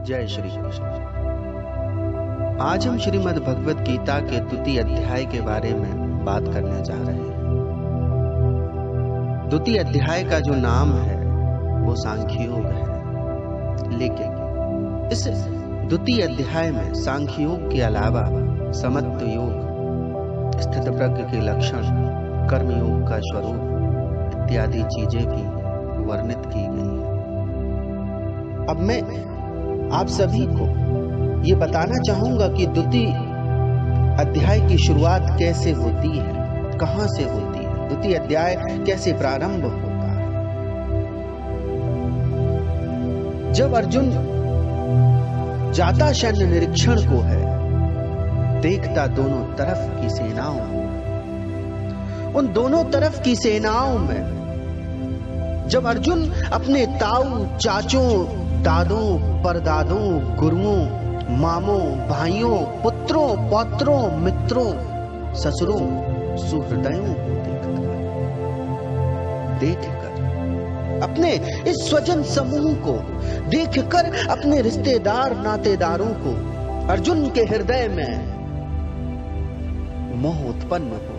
जय श्री कृष्ण। आज हम श्रीमद् भगवत गीता के द्वितीय अध्याय के बारे में बात करने जा रहे हैं। द्वितीय अध्याय का जो नाम है वो सांख्य योग है, लेकिन इस द्वितीय अध्याय में सांख्य योग के अलावा समत्व योग, स्थितप्रज्ञ के लक्षण, कर्मयोग का स्वरूप इत्यादि चीजें भी वर्णित की गई हैं। अब मैं आप सभी को ये बताना चाहूंगा कि द्वितीय अध्याय की शुरुआत कैसे होती है, कहां से होती है, द्वितीय अध्याय कैसे प्रारंभ होता है। जब अर्जुन जाता सैन्य निरीक्षण को है, देखता दोनों तरफ की सेनाओं को, उन दोनों तरफ की सेनाओं में जब अर्जुन अपने ताऊ, चाचों, दादों, परदादों, गुरुओं, मामों, भाइयों, पुत्रों, पौत्रों, मित्रों, ससुरों, सुहृदयों को देखकर, अपने इस स्वजन समूह को देखकर, अपने रिश्तेदार नातेदारों को अर्जुन के हृदय में मोह उत्पन्न होता है।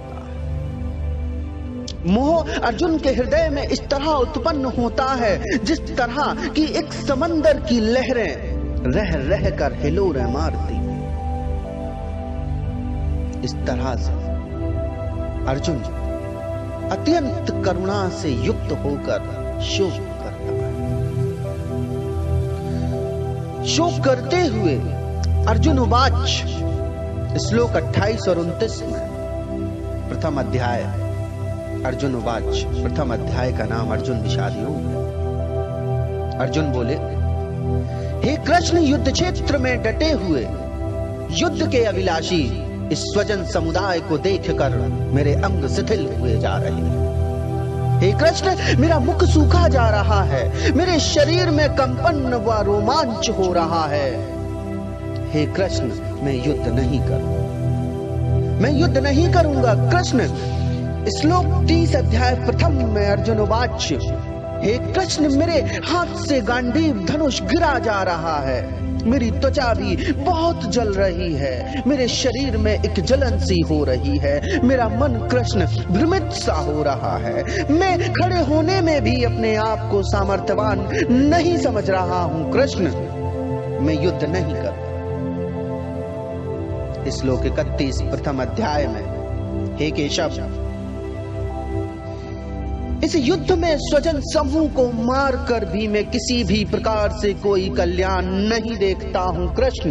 मोह अर्जुन के हृदय में इस तरह उत्पन्न होता है जिस तरह की एक समंदर की लहरें रह रह कर हिलोरें मारती हैं। इस तरह से अर्जुन अत्यंत करुणा से युक्त होकर शोक करता है। शोक करते हुए अर्जुन उवाच, श्लोक 28 और 29 में प्रथम अध्याय अर्जुन उवाच, प्रथम अध्याय का नाम अर्जुन विषाद योग है। अर्जुन बोले, हे कृष्ण, युद्ध क्षेत्र में डटे हुए युद्ध के अभिलाषी इस स्वजन समुदाय को देखकर मेरे अंग शिथिल हुए जा रहे हैं। हे कृष्ण, मेरा मुख सूखा जा रहा है, मेरे शरीर में कंपन व रोमांच हो रहा है। हे कृष्ण, मैं युद्ध नहीं करूंगा, मैं युद्ध नहीं करूंगा। कृष्ण, श्लोक 30 अध्याय प्रथम में अर्जुन उवाच, हे कृष्ण, मेरे हाथ से गांडीव धनुष गिरा जा रहा है, मेरी त्वचा भी बहुत जल रही है, मेरे शरीर में एक जलन सी हो रही है, मेरा मन कृष्ण भ्रमित सा हो रहा है, मैं खड़े होने में भी अपने आप को सामर्थ्यवान नहीं समझ रहा हूं। कृष्ण, मैं युद्ध नहीं करूंगा। श्लोक 31 प्रथम अध्याय में, हे केशव, इस युद्ध में स्वजन समूह को मारकर भी मैं किसी भी प्रकार से कोई कल्याण नहीं देखता हूं कृष्ण,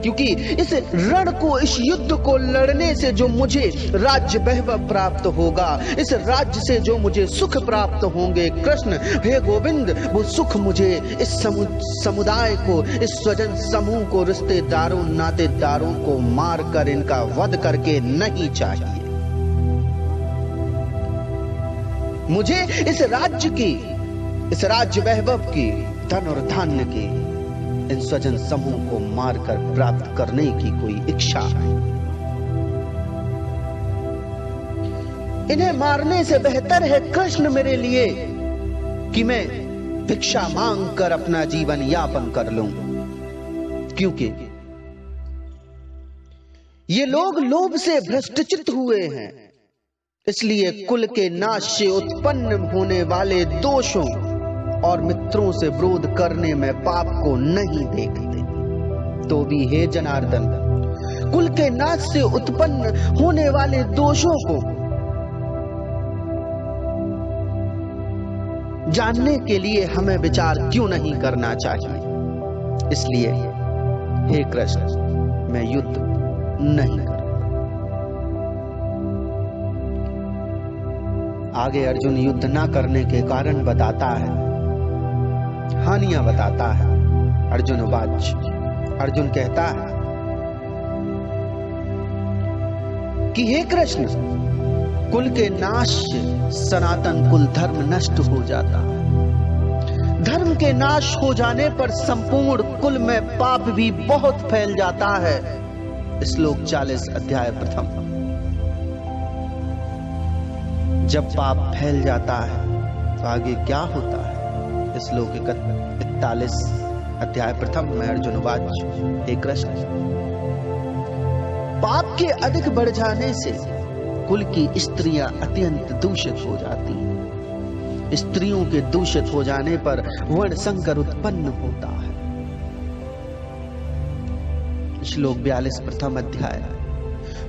क्योंकि इस रण को, इस युद्ध को लड़ने से जो मुझे राज्य वैभव प्राप्त होगा, इस राज्य से जो मुझे सुख प्राप्त होंगे कृष्ण, हे गोविंद, वो सुख मुझे इस समुदाय को, इस स्वजन समूह को, रिश्तेदारों, नातेदारों को मारकर इनका वध करके नहीं चाहिए। मुझे इस राज्य की, इस राज्य वैभव की, धन और धान्य की, इन स्वजन समूह को मारकर प्राप्त करने की कोई इच्छा है। इन्हें मारने से बेहतर है कृष्ण मेरे लिए कि मैं भिक्षा मांगकर अपना जीवन यापन कर लूं, क्योंकि ये लोग लोभ से भ्रष्टचित्त हुए हैं, इसलिए कुल के नाश से उत्पन्न होने वाले दोषों और मित्रों से विरोध करने में पाप को नहीं देखते। तो भी हे जनार्दन, कुल के नाश से उत्पन्न होने वाले दोषों को जानने के लिए हमें विचार क्यों नहीं करना चाहिए। इसलिए हे कृष्ण, मैं युद्ध नहीं करूंगा। आगे अर्जुन युद्ध न करने के कारण बताता है, हानियां बताता है। अर्जुन उवाच, अर्जुन कहता है कि हे कृष्ण, कुल के नाश से सनातन कुल धर्म नष्ट हो जाता है। धर्म के नाश हो जाने पर संपूर्ण कुल में पाप भी बहुत फैल जाता है। श्लोक 40 अध्याय प्रथम। जब पाप फैल जाता है तो आगे क्या होता है? श्लोक 41 अध्याय प्रथम में अर्जुन उवाच, हे कृष्ण, पाप के अधिक बढ़ जाने से कुल की स्त्रियां अत्यंत दूषित हो जाती हैं। स्त्रियों के दूषित हो जाने पर वर्ण संकर उत्पन्न होता है। श्लोक 42 प्रथम अध्याय।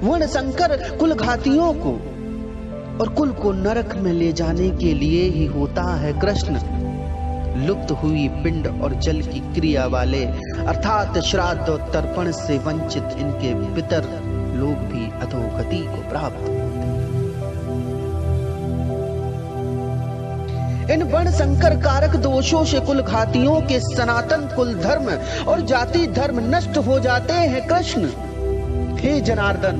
वर्ण संकर कुल घातियों को और कुल को नरक में ले जाने के लिए ही होता है। कृष्ण, लुप्त हुई पिंड और जल की क्रिया वाले अर्थात श्राद्ध और तर्पण से वंचित इनके पितर लोग भी अधोगति को प्राप्त होते हैं। इन वर्ण संकर कारक दोषों से कुल घातियों के सनातन कुल धर्म और जाति धर्म नष्ट हो जाते हैं। कृष्ण, हे जनार्दन,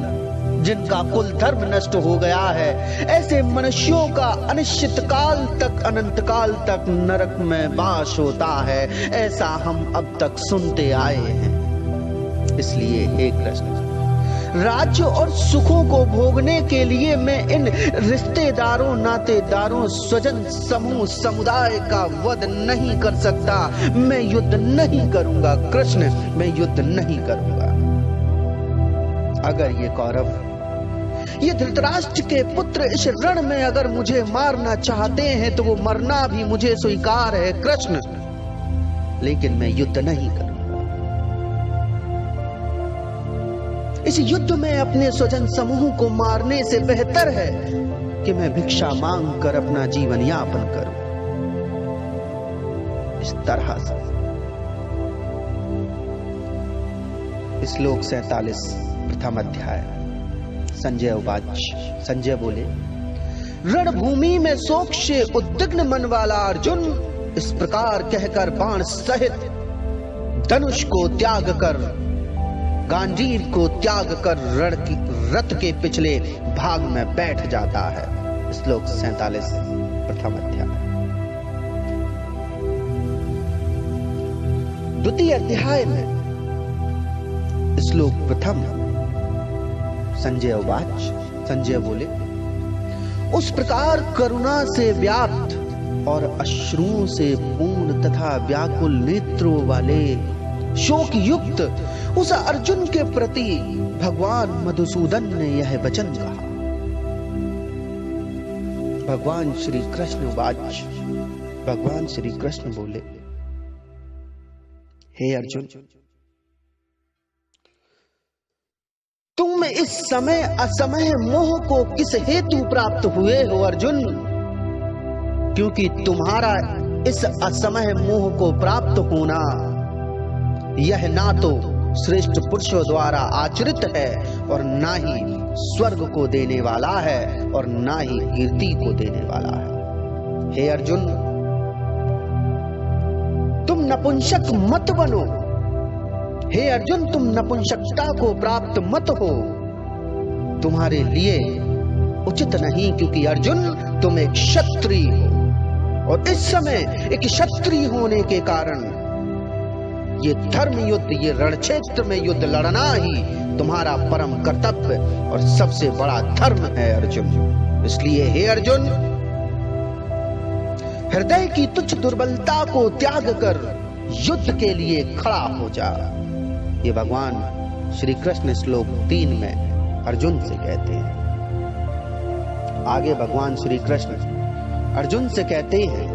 जिनका कुल धर्म नष्ट हो गया है, ऐसे मनुष्यों का अनिश्चित काल तक, अनंत काल तक नरक में वास होता है। ऐसा हम अब तक सुनते आए हैं। इसलिए हे कृष्ण, राज्य और सुखों को भोगने के लिए मैं इन रिश्तेदारों, नातेदारों, स्वजन समूह, समुदाय का वध नहीं कर सकता। मैं युद्ध नहीं करूंगा कृष्ण, मैं युद्ध नहीं करूंगा। अगर ये कौरव, ये धृतराष्ट्र के पुत्र इस रण में अगर मुझे मारना चाहते हैं तो वो मरना भी मुझे स्वीकार है कृष्ण, लेकिन मैं युद्ध नहीं करूंगा। इस युद्ध में अपने स्वजन समूह को मारने से बेहतर है कि मैं भिक्षा मांग कर अपना जीवन यापन करूं। इस तरह से श्लोक 47 प्रथम अध्याय। संजय उवाच, संजय बोले, रणभूमि में शोक से उद्विग्न मन वाला अर्जुन इस प्रकार कहकर बाण सहित धनुष को त्याग कर, गांजीर को त्याग कर रथ के पिछले भाग में बैठ जाता है। श्लोक 47 प्रथम अध्याय। द्वितीय अध्याय में श्लोक प्रथम। संजय उवाच, संजय बोले, उस प्रकार करुणा से व्याप्त और अश्रुओं से पूर्ण तथा व्याकुल नेत्रों वाले शोक युक्त उस अर्जुन के प्रति भगवान मधुसूदन ने यह वचन कहा। भगवान श्री कृष्ण उवाच, भगवान श्री कृष्ण बोले, हे अर्जुन, तुम इस समय असमय मोह को किस हेतु प्राप्त हुए हो अर्जुन? क्योंकि तुम्हारा इस असमय मोह को प्राप्त होना यह ना तो श्रेष्ठ पुरुषों द्वारा आचरित है और ना ही स्वर्ग को देने वाला है और ना ही कीर्ति को देने वाला है। हे अर्जुन, तुम नपुंसक मत बनो। हे अर्जुन, तुम नपुंसकता को प्राप्त मत हो। तुम्हारे लिए उचित नहीं, क्योंकि अर्जुन तुम एक क्षत्रिय हो और इस समय एक क्षत्रिय होने के कारण ये धर्म युद्ध, ये रणक्षेत्र में युद्ध लड़ना ही तुम्हारा परम कर्तव्य और सबसे बड़ा धर्म है अर्जुन। इसलिए हे अर्जुन, हृदय की तुच्छ दुर्बलता को त्याग कर युद्ध के लिए खड़ा हो जा। ये भगवान श्री कृष्ण श्लोक 3 में अर्जुन से कहते हैं। आगे भगवान श्री कृष्ण अर्जुन से कहते हैं,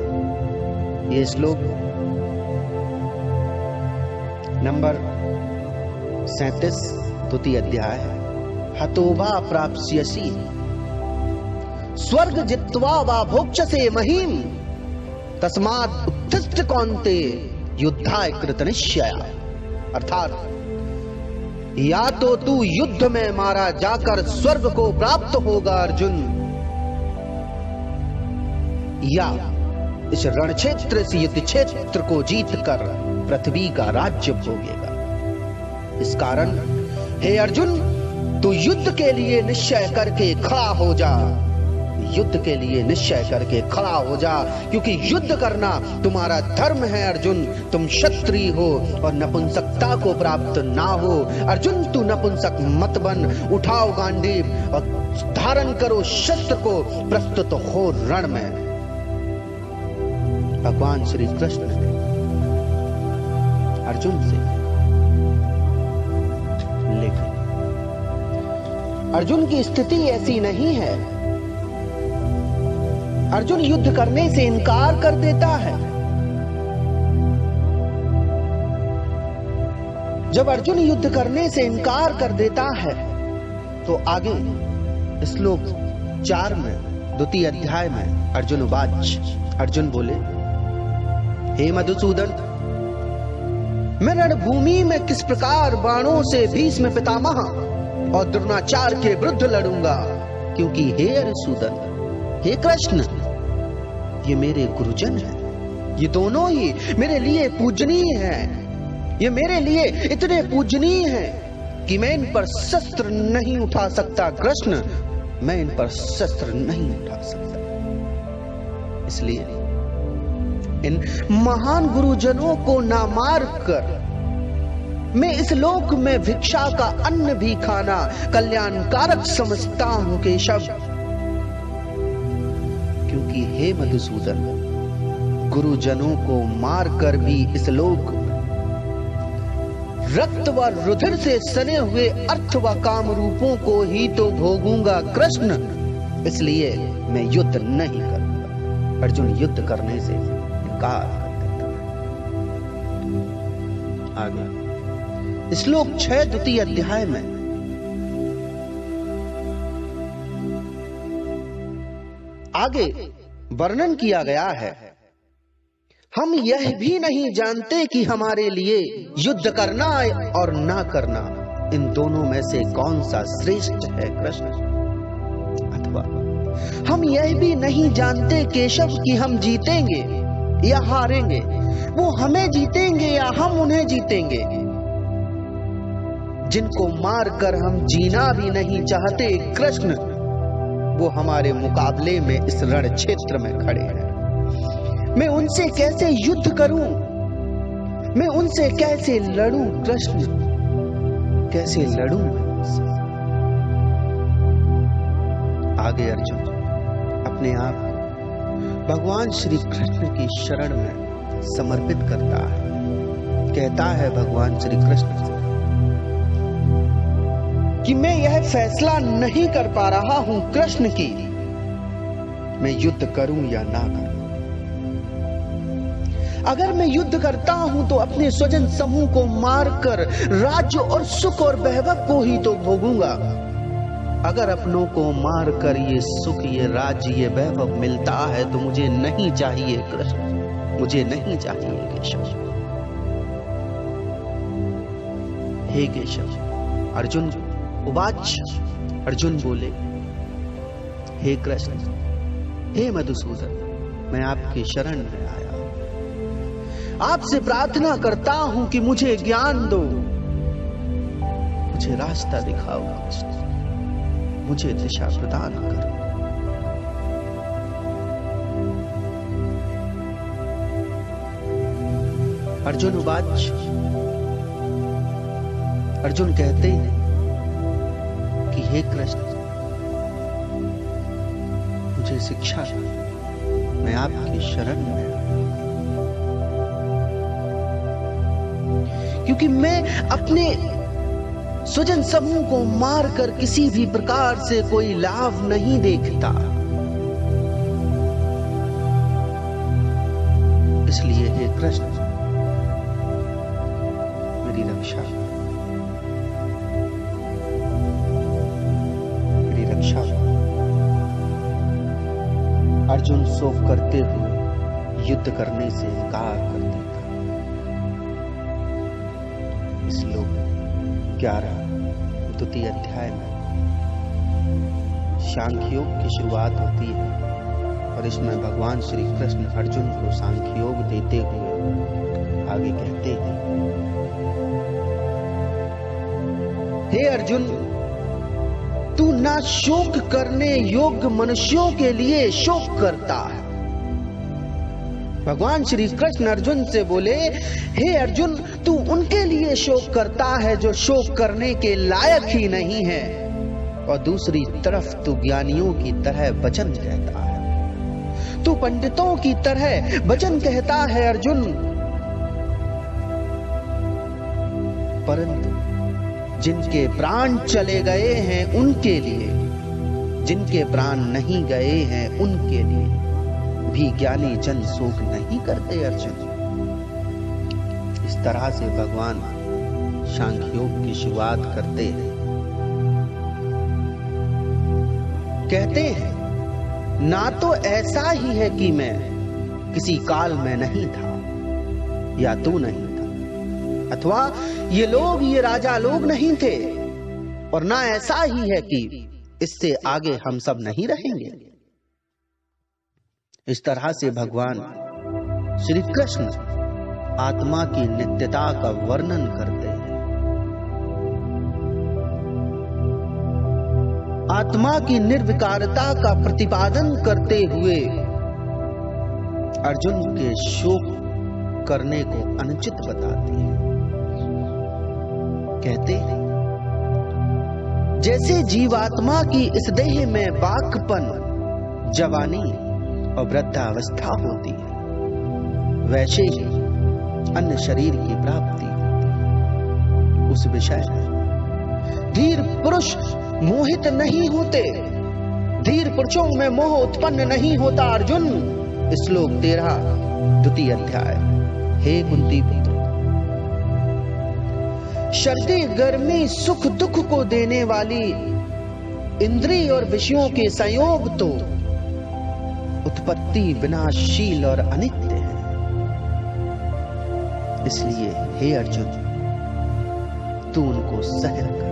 ये श्लोक नंबर 37 द्वितीय अध्याय है। हतोवा प्राप्स्यसि स्वर्ग जित्वा वा भोक्ष्यसे महीम तस्मात् उत्तिष्ठ कौन्तेय युद्धाय कृतनिश्चया। अर्थात या तो तू युद्ध में मारा जाकर स्वर्ग को प्राप्त होगा अर्जुन, या इस रणक्षेत्र से युद्ध क्षेत्र को जीतकर पृथ्वी का राज्य भोगेगा। इस कारण हे अर्जुन, तू युद्ध के लिए निश्चय करके खड़ा हो जा। युद्ध के लिए निश्चय करके खड़ा हो जा, क्योंकि युद्ध करना तुम्हारा धर्म है अर्जुन। तुम क्षत्रिय हो और नपुंसकता को प्राप्त ना हो। अर्जुन, तू नपुंसक मत बन। उठाओ गांडीव और धारण करो शस्त्र को, प्रस्तुत हो रण में। भगवान श्री कृष्ण ने अर्जुन से, लेकिन अर्जुन की स्थिति ऐसी नहीं है। अर्जुन युद्ध करने से इनकार कर देता है। जब अर्जुन युद्ध करने से इनकार कर देता है तो आगे श्लोक 4 में, द्वितीय अध्याय में अर्जुन उवाच, अर्जुन बोले, हे मधुसूदन, मैं रणभूमि में किस प्रकार बाणों से भीष्म पितामह और द्रोणाचार्य के विरुद्ध लड़ूंगा, क्योंकि हे अरिसूदन, हे कृष्ण, ये मेरे गुरुजन हैं। ये दोनों ही मेरे लिए पूजनीय हैं। ये मेरे लिए इतने पूजनीय हैं कि मैं इन पर शस्त्र नहीं उठा सकता। कृष्ण, मैं इन पर शस्त्र नहीं उठा सकता। इसलिए इन महान गुरुजनों को ना मार कर मैं इस लोक में भिक्षा का अन्न भी खाना कल्याणकारक समझता हूं केशव, क्योंकि हे मधुसूदन, गुरुजनों को मारकर भी इस लोक रक्त व रुधिर से सने हुए अर्थ व काम रूपों को ही तो भोगूंगा कृष्ण। इसलिए मैं युद्ध नहीं करूंगा। अर्जुन युद्ध करने से इनकार कर देता है। आगे श्लोक 6 द्वितीय अध्याय में आगे वर्णन किया गया है, हम यह भी नहीं जानते कि हमारे लिए युद्ध करना और ना करना, इन दोनों में से कौन सा श्रेष्ठ है कृष्ण। अथवा हम यह भी नहीं जानते केशव कि हम जीतेंगे या हारेंगे, वो हमें जीतेंगे या हम उन्हें जीतेंगे। जिनको मारकर हम जीना भी नहीं चाहते कृष्ण, वो हमारे मुकाबले में इस रण क्षेत्र में खड़े हैं। मैं उनसे कैसे युद्ध करूं, मैं उनसे कैसे लड़ूं कृष्ण, कैसे लड़ूं। आगे अर्जुन अपने आप को भगवान श्री कृष्ण की शरण में समर्पित करता है। कहता है भगवान श्री कृष्ण से कि मैं यह फैसला नहीं कर पा रहा हूं कृष्ण की मैं युद्ध करूं या ना करूं। अगर मैं युद्ध करता हूं तो अपने स्वजन समूह को मारकर राज्य और सुख और वैभव को ही तो भोगूंगा। अगर अपनों को मारकर ये सुख, ये राज्य, ये वैभव मिलता है तो मुझे नहीं चाहिए कृष्ण, मुझे नहीं चाहिए केशव। हे केशव, अर्जुन उवाच, अर्जुन बोले, हे कृष्ण, हे मधुसूदन, मैं आपकी शरण में आया, आपसे प्रार्थना करता हूं कि मुझे ज्ञान दो, मुझे रास्ता दिखाओ कृष्ण, मुझे दिशा प्रदान करो। अर्जुन उवाच, अर्जुन कहते हैं कि हे कृष्ण, मुझे शिक्षा दो, मैं आपकी शरण में, क्योंकि मैं अपने स्वजन समूह को मारकर किसी भी प्रकार से कोई लाभ नहीं देखता। इसलिए हे कृष्ण, मेरी रक्षा, मेरी रक्षा। अर्जुन शोक करते हुए युद्ध करने से इनकार कर देता। श्लोक 11 द्वितीय अध्याय में सांख्य योग की शुरुआत होती है और इसमें भगवान श्री कृष्ण अर्जुन को सांख्य योग देते हुए आगे कहते हैं, हे अर्जुन, तू ना शोक करने योग्य मनुष्यों के लिए शोक करता है। भगवान श्री कृष्ण अर्जुन से बोले, हे अर्जुन, तू उनके लिए शोक करता है जो शोक करने के लायक ही नहीं है, और दूसरी तरफ तू ज्ञानियों की तरह वचन कहता है। तू पंडितों की तरह वचन कहता है अर्जुन, परंतु जिनके प्राण चले गए हैं उनके लिए, जिनके प्राण नहीं गए हैं उनके लिए भी ज्ञानी जन शोक नहीं करते अर्जुन। इस तरह से भगवान सांख्य योग की शुरुआत करते हैं। कहते हैं, ना तो ऐसा ही है कि मैं किसी काल में नहीं था या तू नहीं था, अथवा ये लोग, ये राजा लोग नहीं थे, और ना ऐसा ही है कि इससे आगे हम सब नहीं रहेंगे। इस तरह से भगवान श्री कृष्ण आत्मा की नित्यता का वर्णन करते हैं। आत्मा की निर्विकारता का प्रतिपादन करते हुए अर्जुन के शोक करने को अनुचित बताते हैं। कहते हैं, जैसे जीवात्मा की इस देह में बाकपन, जवानी और वृद्धावस्था होती है, वैसे ही अन्य शरीर की प्राप्ति उस विषय में धीर पुरुष मोहित नहीं होते। धीर पुरुषों में मोह उत्पन्न नहीं होता अर्जुन। श्लोक 13 द्वितीय अध्याय। हे कुंती पुत्र, सर्दी गर्मी सुख दुख को देने वाली इंद्रिय और विषयों के संयोग तो उत्पत्ति विनाशील और अनित्य है। इसलिए हे अर्जुन, तू उनको सहन कर।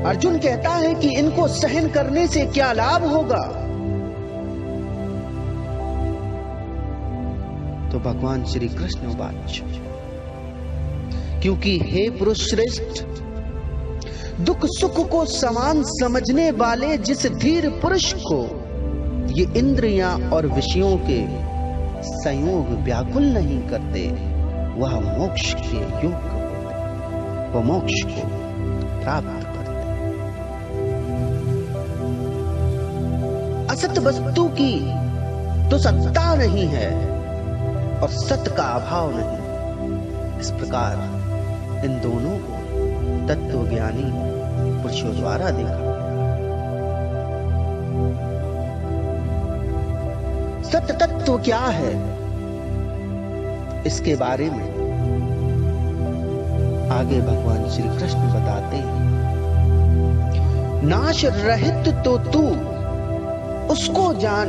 अर्जुन कहता है कि इनको सहन करने से क्या लाभ होगा? तो भगवान श्री कृष्ण वाच, क्योंकि हे पुरुष श्रेष्ठ, दुख सुख को समान समझने वाले जिस धीर पुरुष को ये इंद्रियां और विषयों के संयोग व्याकुल नहीं करते, वह मोक्ष के योग्य होते, वह मोक्ष को प्राप्त करते। असत वस्तु की तो सत्ता नहीं है और सत्य का अभाव नहीं। इस प्रकार इन दोनों को तत्वज्ञानी पुरुषों द्वारा देखा। सत्य तत्व क्या है, इसके बारे में आगे भगवान श्री कृष्ण बताते हैं। नाश रहित तो तू उसको जान,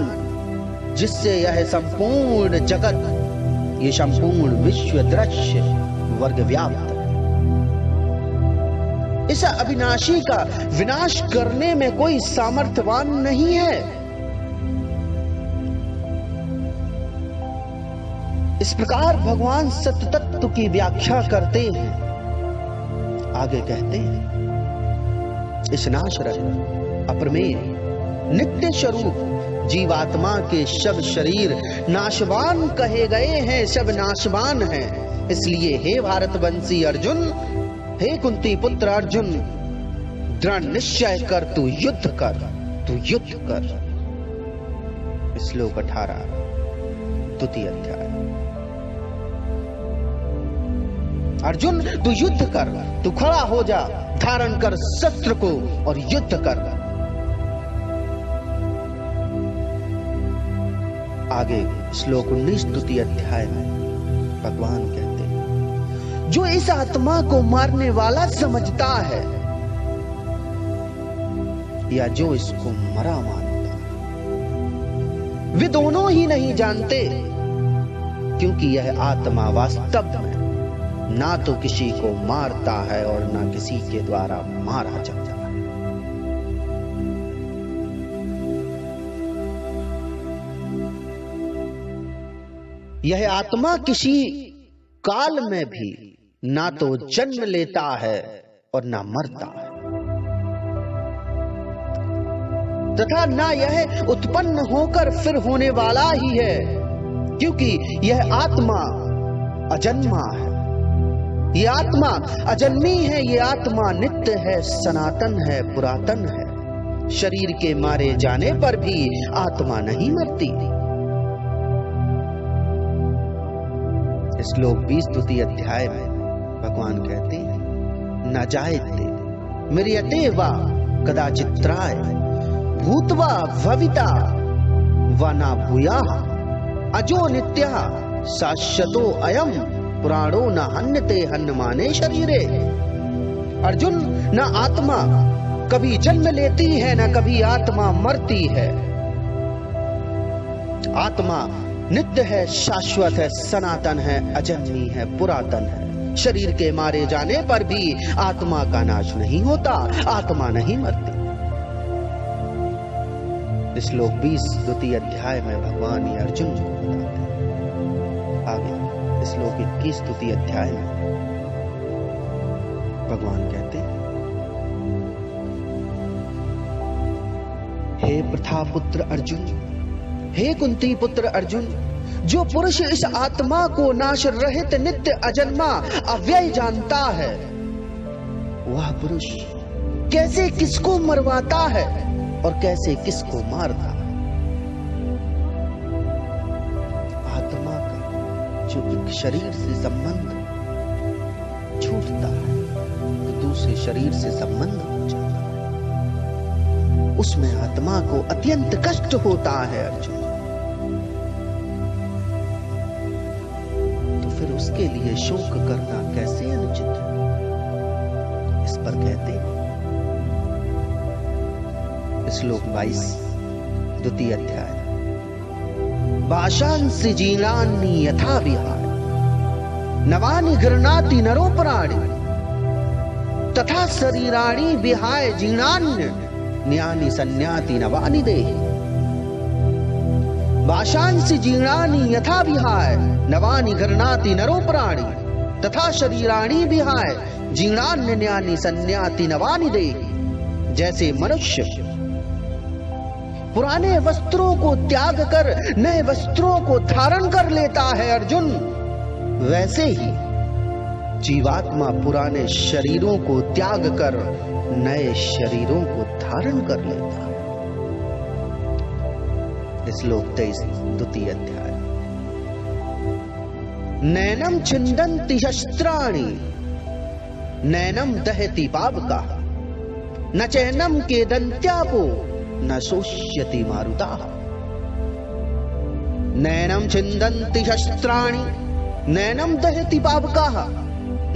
जिससे यह संपूर्ण जगत, ये संपूर्ण विश्व दृश्य वर्ग व्याप्त है। इस अविनाशी का विनाश करने में कोई सामर्थ्यवान नहीं है। इस प्रकार भगवान सत्य तत्व की व्याख्या करते हैं। आगे कहते हैं, इस नाश रहित अप्रमेय नित्य स्वरूप जीवात्मा के सब शरीर नाशवान कहे गए हैं, सब नाशवान हैं। इसलिए हे भारतवंशी अर्जुन, हे कुंती पुत्र अर्जुन, दृढ़ निश्चय कर, तू युद्ध कर, तू युद्ध कर। श्लोक 18 द्वितीय अध्याय। अर्जुन, तू युद्ध कर, तू खड़ा हो जा, धारण कर शस्त्र को और युद्ध कर। आगे श्लोक 19 द्वितीय अध्याय में भगवान कहते हैं, जो इस आत्मा को मारने वाला समझता है या जो इसको मरा मानता है, वे दोनों ही नहीं जानते, क्योंकि यह आत्मा वास्तव में ना तो किसी को मारता है और ना किसी के द्वारा मारा जाता है। यह आत्मा किसी काल में भी ना तो जन्म लेता है और ना मरता है, तथा ना यह उत्पन्न होकर फिर होने वाला ही है, क्योंकि यह आत्मा अजन्मा है। यह आत्मा अजन्मी है, यह आत्मा नित्य है, सनातन है, पुरातन है। शरीर के मारे जाने पर भी आत्मा नहीं मरती। श्लोक 20 द्वितीय अध्याय में भगवान कहते हैं, न जायते म्रियते वा कदाचित्राय भूत्वा भविता वा न भूयाः अजो नित्यः शाश्वतो अयं पुराणो न हन्यते हन्यमाने शरीरे। अर्जुन, न आत्मा कभी जन्म लेती है, न कभी आत्मा मरती है। आत्मा नित्य है, शाश्वत है, सनातन है, अजन्मी है, पुरातन है। शरीर के मारे जाने पर भी आत्मा का नाश नहीं होता, आत्मा नहीं मरती। श्लोक 20 द्वितीय अध्याय में भगवान ये अर्जुन को बताते हैं। आगे श्लोक 21 द्वितीय अध्याय में भगवान कहते हैं, हे प्रथा पुत्र अर्जुन, हे कुंती पुत्र अर्जुन, जो पुरुष इस आत्मा को नाश रहित नित्य अजन्मा अव्यय जानता है, वह पुरुष कैसे किसको मरवाता है और कैसे किसको मारता है। आत्मा का जो एक शरीर से संबंध छूटता है तो दूसरे शरीर से संबंध हो जाता है, उसमें आत्मा को अत्यंत कष्ट होता है अर्जुन। फिर उसके लिए शोक करना कैसे अनुचित है। इस पर कहते हैं श्लोक 22 द्वितीय अध्याय, भाषांसि जीर्णानि यथा विहाय नवानि गृह्णाति नरोपराणि तथा शरीराणि विहाय जीर्णान्यानि संन्याति नवानि देहि। भाषांसि जीर्णानि यथा विहाय नवानि गृह्णाति नरोपराणि तथा शरीराणि विहाय जीर्णान्यानि संन्याति नवानि देहि। जैसे मनुष्य पुराने वस्त्रों को त्याग कर नए वस्त्रों को धारण कर लेता है अर्जुन, वैसे ही जीवात्मा पुराने शरीरों को त्याग कर नए शरीरों को धारण कर लेता है। श्लोक 23 द्वितीय अध्याय, नैनम छिन्दन्ति शस्त्राणि नैनम दहति पावकः न चैनम केदन्त्यापो न शोष्यति मारुताः। नैनम छिन्दन्ति शस्त्राणि नैनम दहति पावकः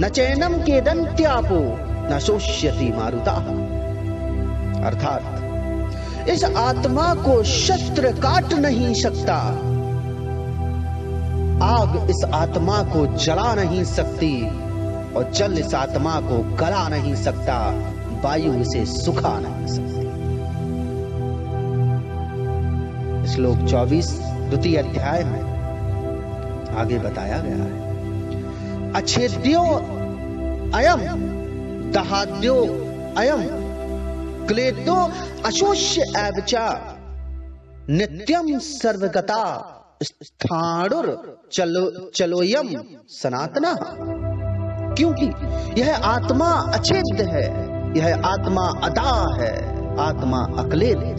न चैनम केदन्त्यापो न शोष्यति मारुताः। अर्थात इस आत्मा को शस्त्र काट नहीं सकता, आग इस आत्मा को जला नहीं सकती और जल इस आत्मा को गला नहीं सकता, वायु इसे सुखा नहीं सकती। श्लोक 24 द्वितीय अध्याय में आगे बताया गया है, अच्छेद्यो अयम दहाद्यो अयम क्लेदो अशोष्य एवचा नित्यम सर्वगता स्थाणुर चलोयम सनातना। क्योंकि यह आत्मा अछेद्य है, यह आत्मा अदा है, आत्मा अक्लेद है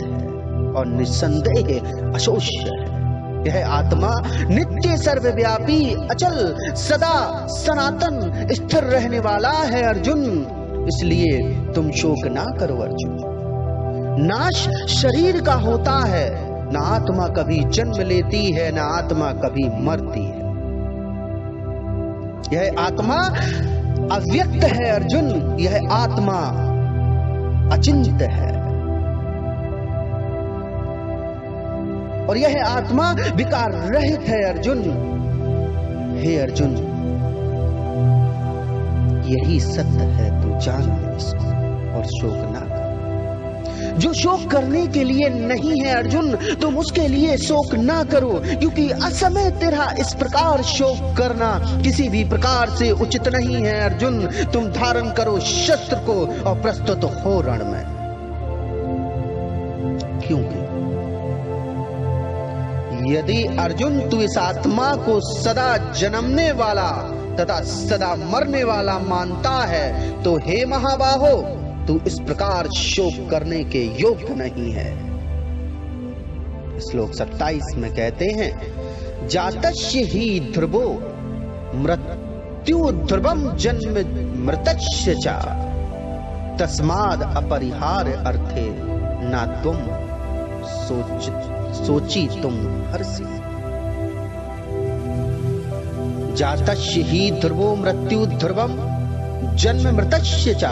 और निस्संदेह अशोष्य है। यह आत्मा नित्य सर्वव्यापी अचल सदा सनातन स्थिर रहने वाला है अर्जुन। इसलिए तुम शोक ना करो अर्जुन। नाश शरीर का होता है, ना आत्मा कभी जन्म लेती है, ना आत्मा कभी मरती है। यह आत्मा अव्यक्त है अर्जुन, यह आत्मा अचिंत्य है और यह आत्मा विकार रहित है अर्जुन। हे अर्जुन, यही सत्य है, तू जान ले इसको और शोक ना कर। जो शोक करने के लिए नहीं है अर्जुन, तुम उसके लिए शोक ना करो, क्योंकि असमय तेरा इस प्रकार शोक करना किसी भी प्रकार से उचित नहीं है अर्जुन। तुम धारण करो शस्त्र को और प्रस्तुत हो रण में, क्योंकि यदि अर्जुन तू इस आत्मा को सदा जन्मने वाला तथा सदा मरने वाला मानता है, तो हे महाबाहो, तू इस प्रकार शोक करने के योग्य नहीं है। श्लोक 27 में कहते हैं, जातस्य ही ध्रुवो मृत्यु ध्रुवम जन्म मृतस्य च तस्माद अपरिहार्य अर्थे ना तुम सोची तुम हर्षि। जातस्य ही ध्रुवो मृत्यु ध्रुवम जन्म मृतस्य च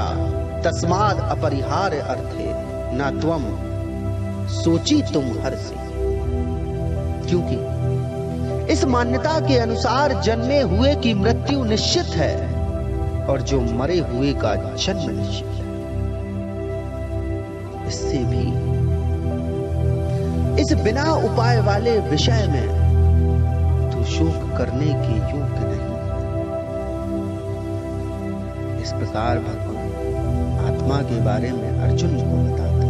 तस्माद अपरिहार्य अर्थे ना त्वम सोची तुम हर्षि। क्योंकि इस मान्यता के अनुसार जन्मे हुए की मृत्यु निश्चित है और जो मरे हुए का जन्म निश्चित है। इससे भी इस बिना उपाय वाले विषय में तू शोक करने के योग्य नहीं। इस प्रकार भगवान आत्मा के बारे में अर्जुन को बताते हैं।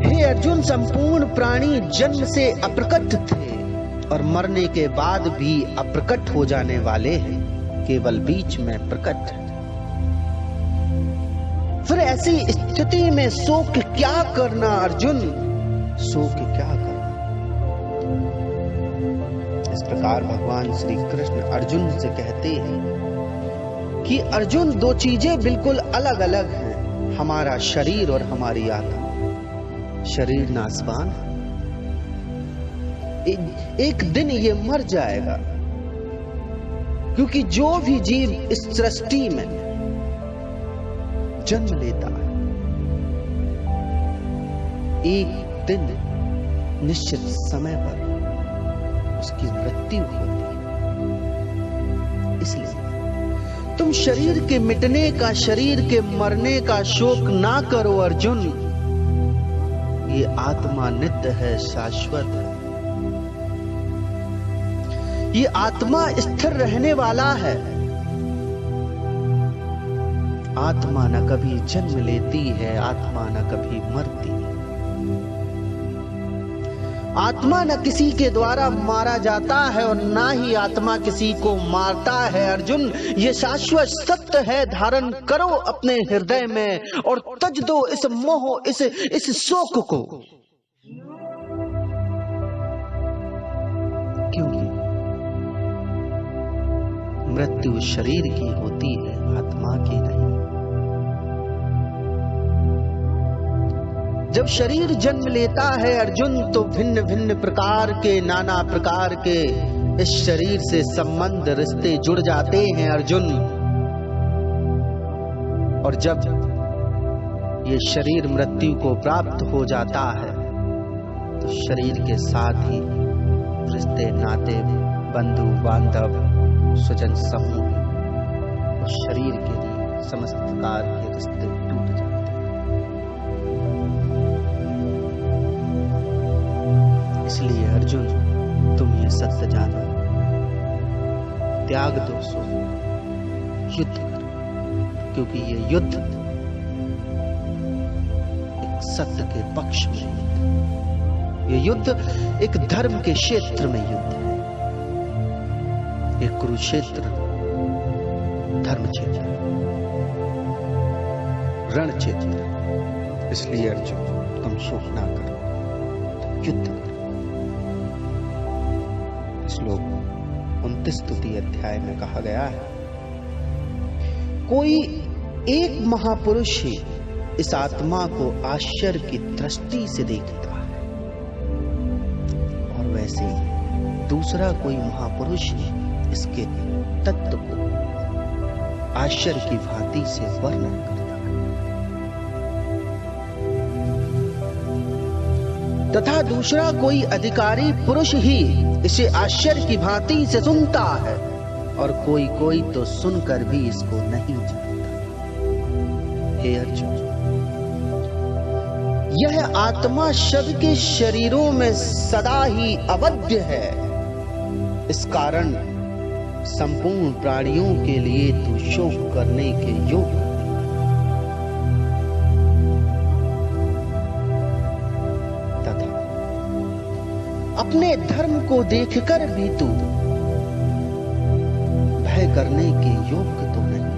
हे अर्जुन, संपूर्ण प्राणी जन्म से अप्रकट थे और मरने के बाद भी अप्रकट हो जाने वाले हैं, केवल बीच में प्रकट है। फिर ऐसी स्थिति में शोक क्या करना अर्जुन, शोक क्या करना। इस प्रकार भगवान श्री कृष्ण अर्जुन से कहते हैं कि अर्जुन, दो चीजें बिल्कुल अलग अलग हैं, हमारा शरीर और हमारी आत्मा। शरीर नासवान है, एक दिन ये मर जाएगा, क्योंकि जो भी जीव इस सृष्टि में जन्म लेता है एक दिन निश्चित समय पर उसकी मृत्यु होती है। इसलिए तुम शरीर के मिटने का, शरीर के मरने का शोक ना करो अर्जुन। ये आत्मा नित्य है, शाश्वत है। ये आत्मा स्थिर रहने वाला है। आत्मा न कभी जन्म लेती है, आत्मा न कभी मरती है। आत्मा न किसी के द्वारा मारा जाता है और ना ही आत्मा किसी को मारता है अर्जुन। ये शाश्वत सत्य है, धारण करो अपने हृदय में और तज दो इस मोह, इस शोक को। क्योंकि मृत्यु शरीर की होती है, आत्मा की नहीं। जब शरीर जन्म लेता है अर्जुन, तो भिन्न भिन्न प्रकार के, नाना प्रकार के इस शरीर से संबंध, रिश्ते जुड़ जाते हैं अर्जुन। और जब ये शरीर मृत्यु को प्राप्त हो जाता है, तो शरीर के साथ ही रिश्ते, नाते, बंधु बांधव, स्वजन समूह और शरीर के लिए समस्त प्रकार के रिश्ते टूट जाते हैं। इसलिए अर्जुन, तुम ये सत्य जानो, त्याग दो सो, युद्ध करो, क्योंकि ये युद्ध एक सत्य के पक्ष में युद्ध। ये युद्ध एक धर्म के क्षेत्र में युद्ध है। ये कुरुक्षेत्र धर्म क्षेत्र, रण क्षेत्र। इसलिए अर्जुन, तुम शोक ना करो, युद्ध करो। श्लोक 29 स्तुति अध्याय में कहा गया है, कोई एक महापुरुष ही इस आत्मा को आश्चर्य की दृष्टि से देखता है, और वैसे ही दूसरा कोई महापुरुष ही इसके तत्व को आश्चर्य की भांति से वर्णन करता है, तथा दूसरा कोई अधिकारी पुरुष ही इसे आश्चर्य की भांति से सुनता है, और कोई कोई तो सुनकर भी इसको नहीं जानता। हे अर्जुन, यह आत्मा सबके शरीरों में सदा ही अवध्य है। इस कारण संपूर्ण प्राणियों के लिए तू शोक करने के योग्य। अपने धर्म को देखकर भी तू भय करने के योग्य तो नहीं।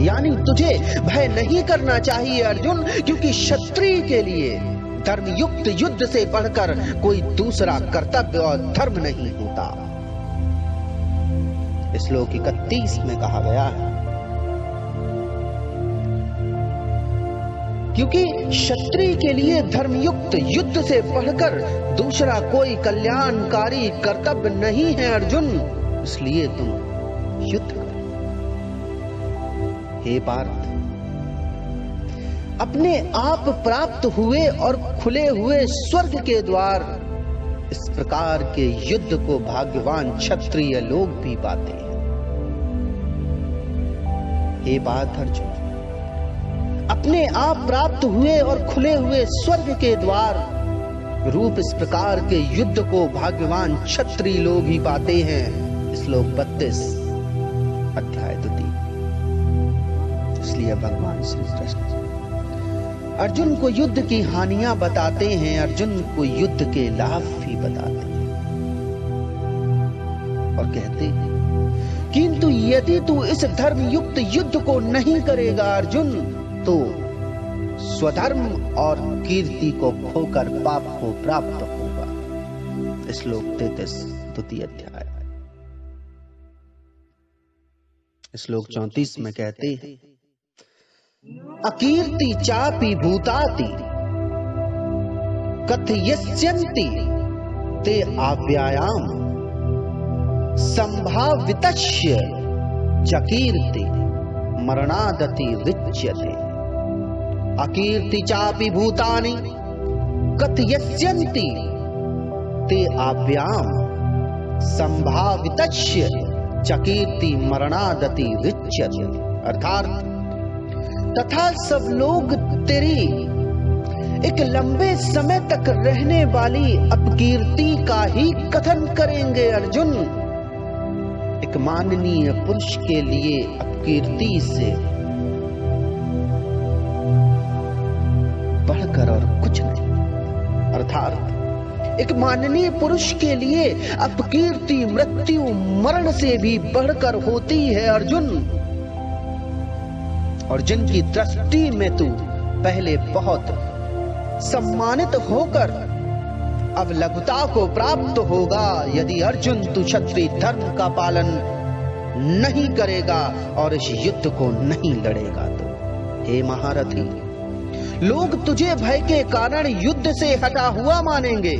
यानी तुझे भय नहीं करना चाहिए अर्जुन, क्योंकि क्षत्रिय के लिए धर्मयुक्त युद्ध से बढ़कर कोई दूसरा कर्तव्य और धर्म नहीं होता। श्लोक 31 में कहा गया है, क्योंकि क्षत्रिय के लिए धर्मयुक्त युद्ध से बढ़कर दूसरा कोई कल्याणकारी कर्तव्य नहीं है अर्जुन, इसलिए तुम युद्ध करो। हे पार्थ, अपने आप प्राप्त हुए और खुले हुए स्वर्ग के द्वार, इस प्रकार के युद्ध को भाग्यवान क्षत्रिय लोग भी पाते हैं। हे पार्थ अर्जुन, अपने आप प्राप्त हुए और खुले हुए स्वर्ग के द्वार रूप इस प्रकार के युद्ध को भाग्यवान क्षत्रिय लोग ही पाते हैं। श्लोक 32 अध्याय 2। इसलिए भगवान श्री कृष्ण अर्जुन को युद्ध की हानियां बताते हैं, अर्जुन को युद्ध के लाभ भी बताते हैं और कहते हैं, किंतु यदि तू इस धर्मयुक्त युद्ध को नहीं करेगा अर्जुन, तो स्वधर्म और कीर्ति को खोकर पाप को प्राप्त होगा। श्लोक 33 द्वितीय अध्याय। श्लोक 34 में कहते हैं, अकीर्ति चापि भूताति कथयस्यन्ति ते अव्ययाम संभावितस्य चकीर्ति मरणादति रिच्यते। अकीर्ति चापि भूतानि कथयस्यन्ति ते अव्ययाम संभावितस्य चकीर्ति मरणादति रिच्यते। अर्थात तथा सब लोग तेरी एक लंबे समय तक रहने वाली अपकीर्ति का ही कथन करेंगे अर्जुन। एक माननीय पुरुष के लिए अपकीर्ति से बढ़कर और कुछ नहीं। अर्थात एक माननीय पुरुष के लिए अपकीर्ति मृत्यु मरण से भी बढ़कर होती है अर्जुन। और जिनकी दृष्टि में तू पहले बहुत सम्मानित होकर अब लघुता को प्राप्त होगा, यदि अर्जुन तू क्षत्रिय धर्म का पालन नहीं करेगा और इस युद्ध को नहीं लड़ेगा तो। हे महारथी, लोग तुझे भय के कारण युद्ध से हटा हुआ मानेंगे।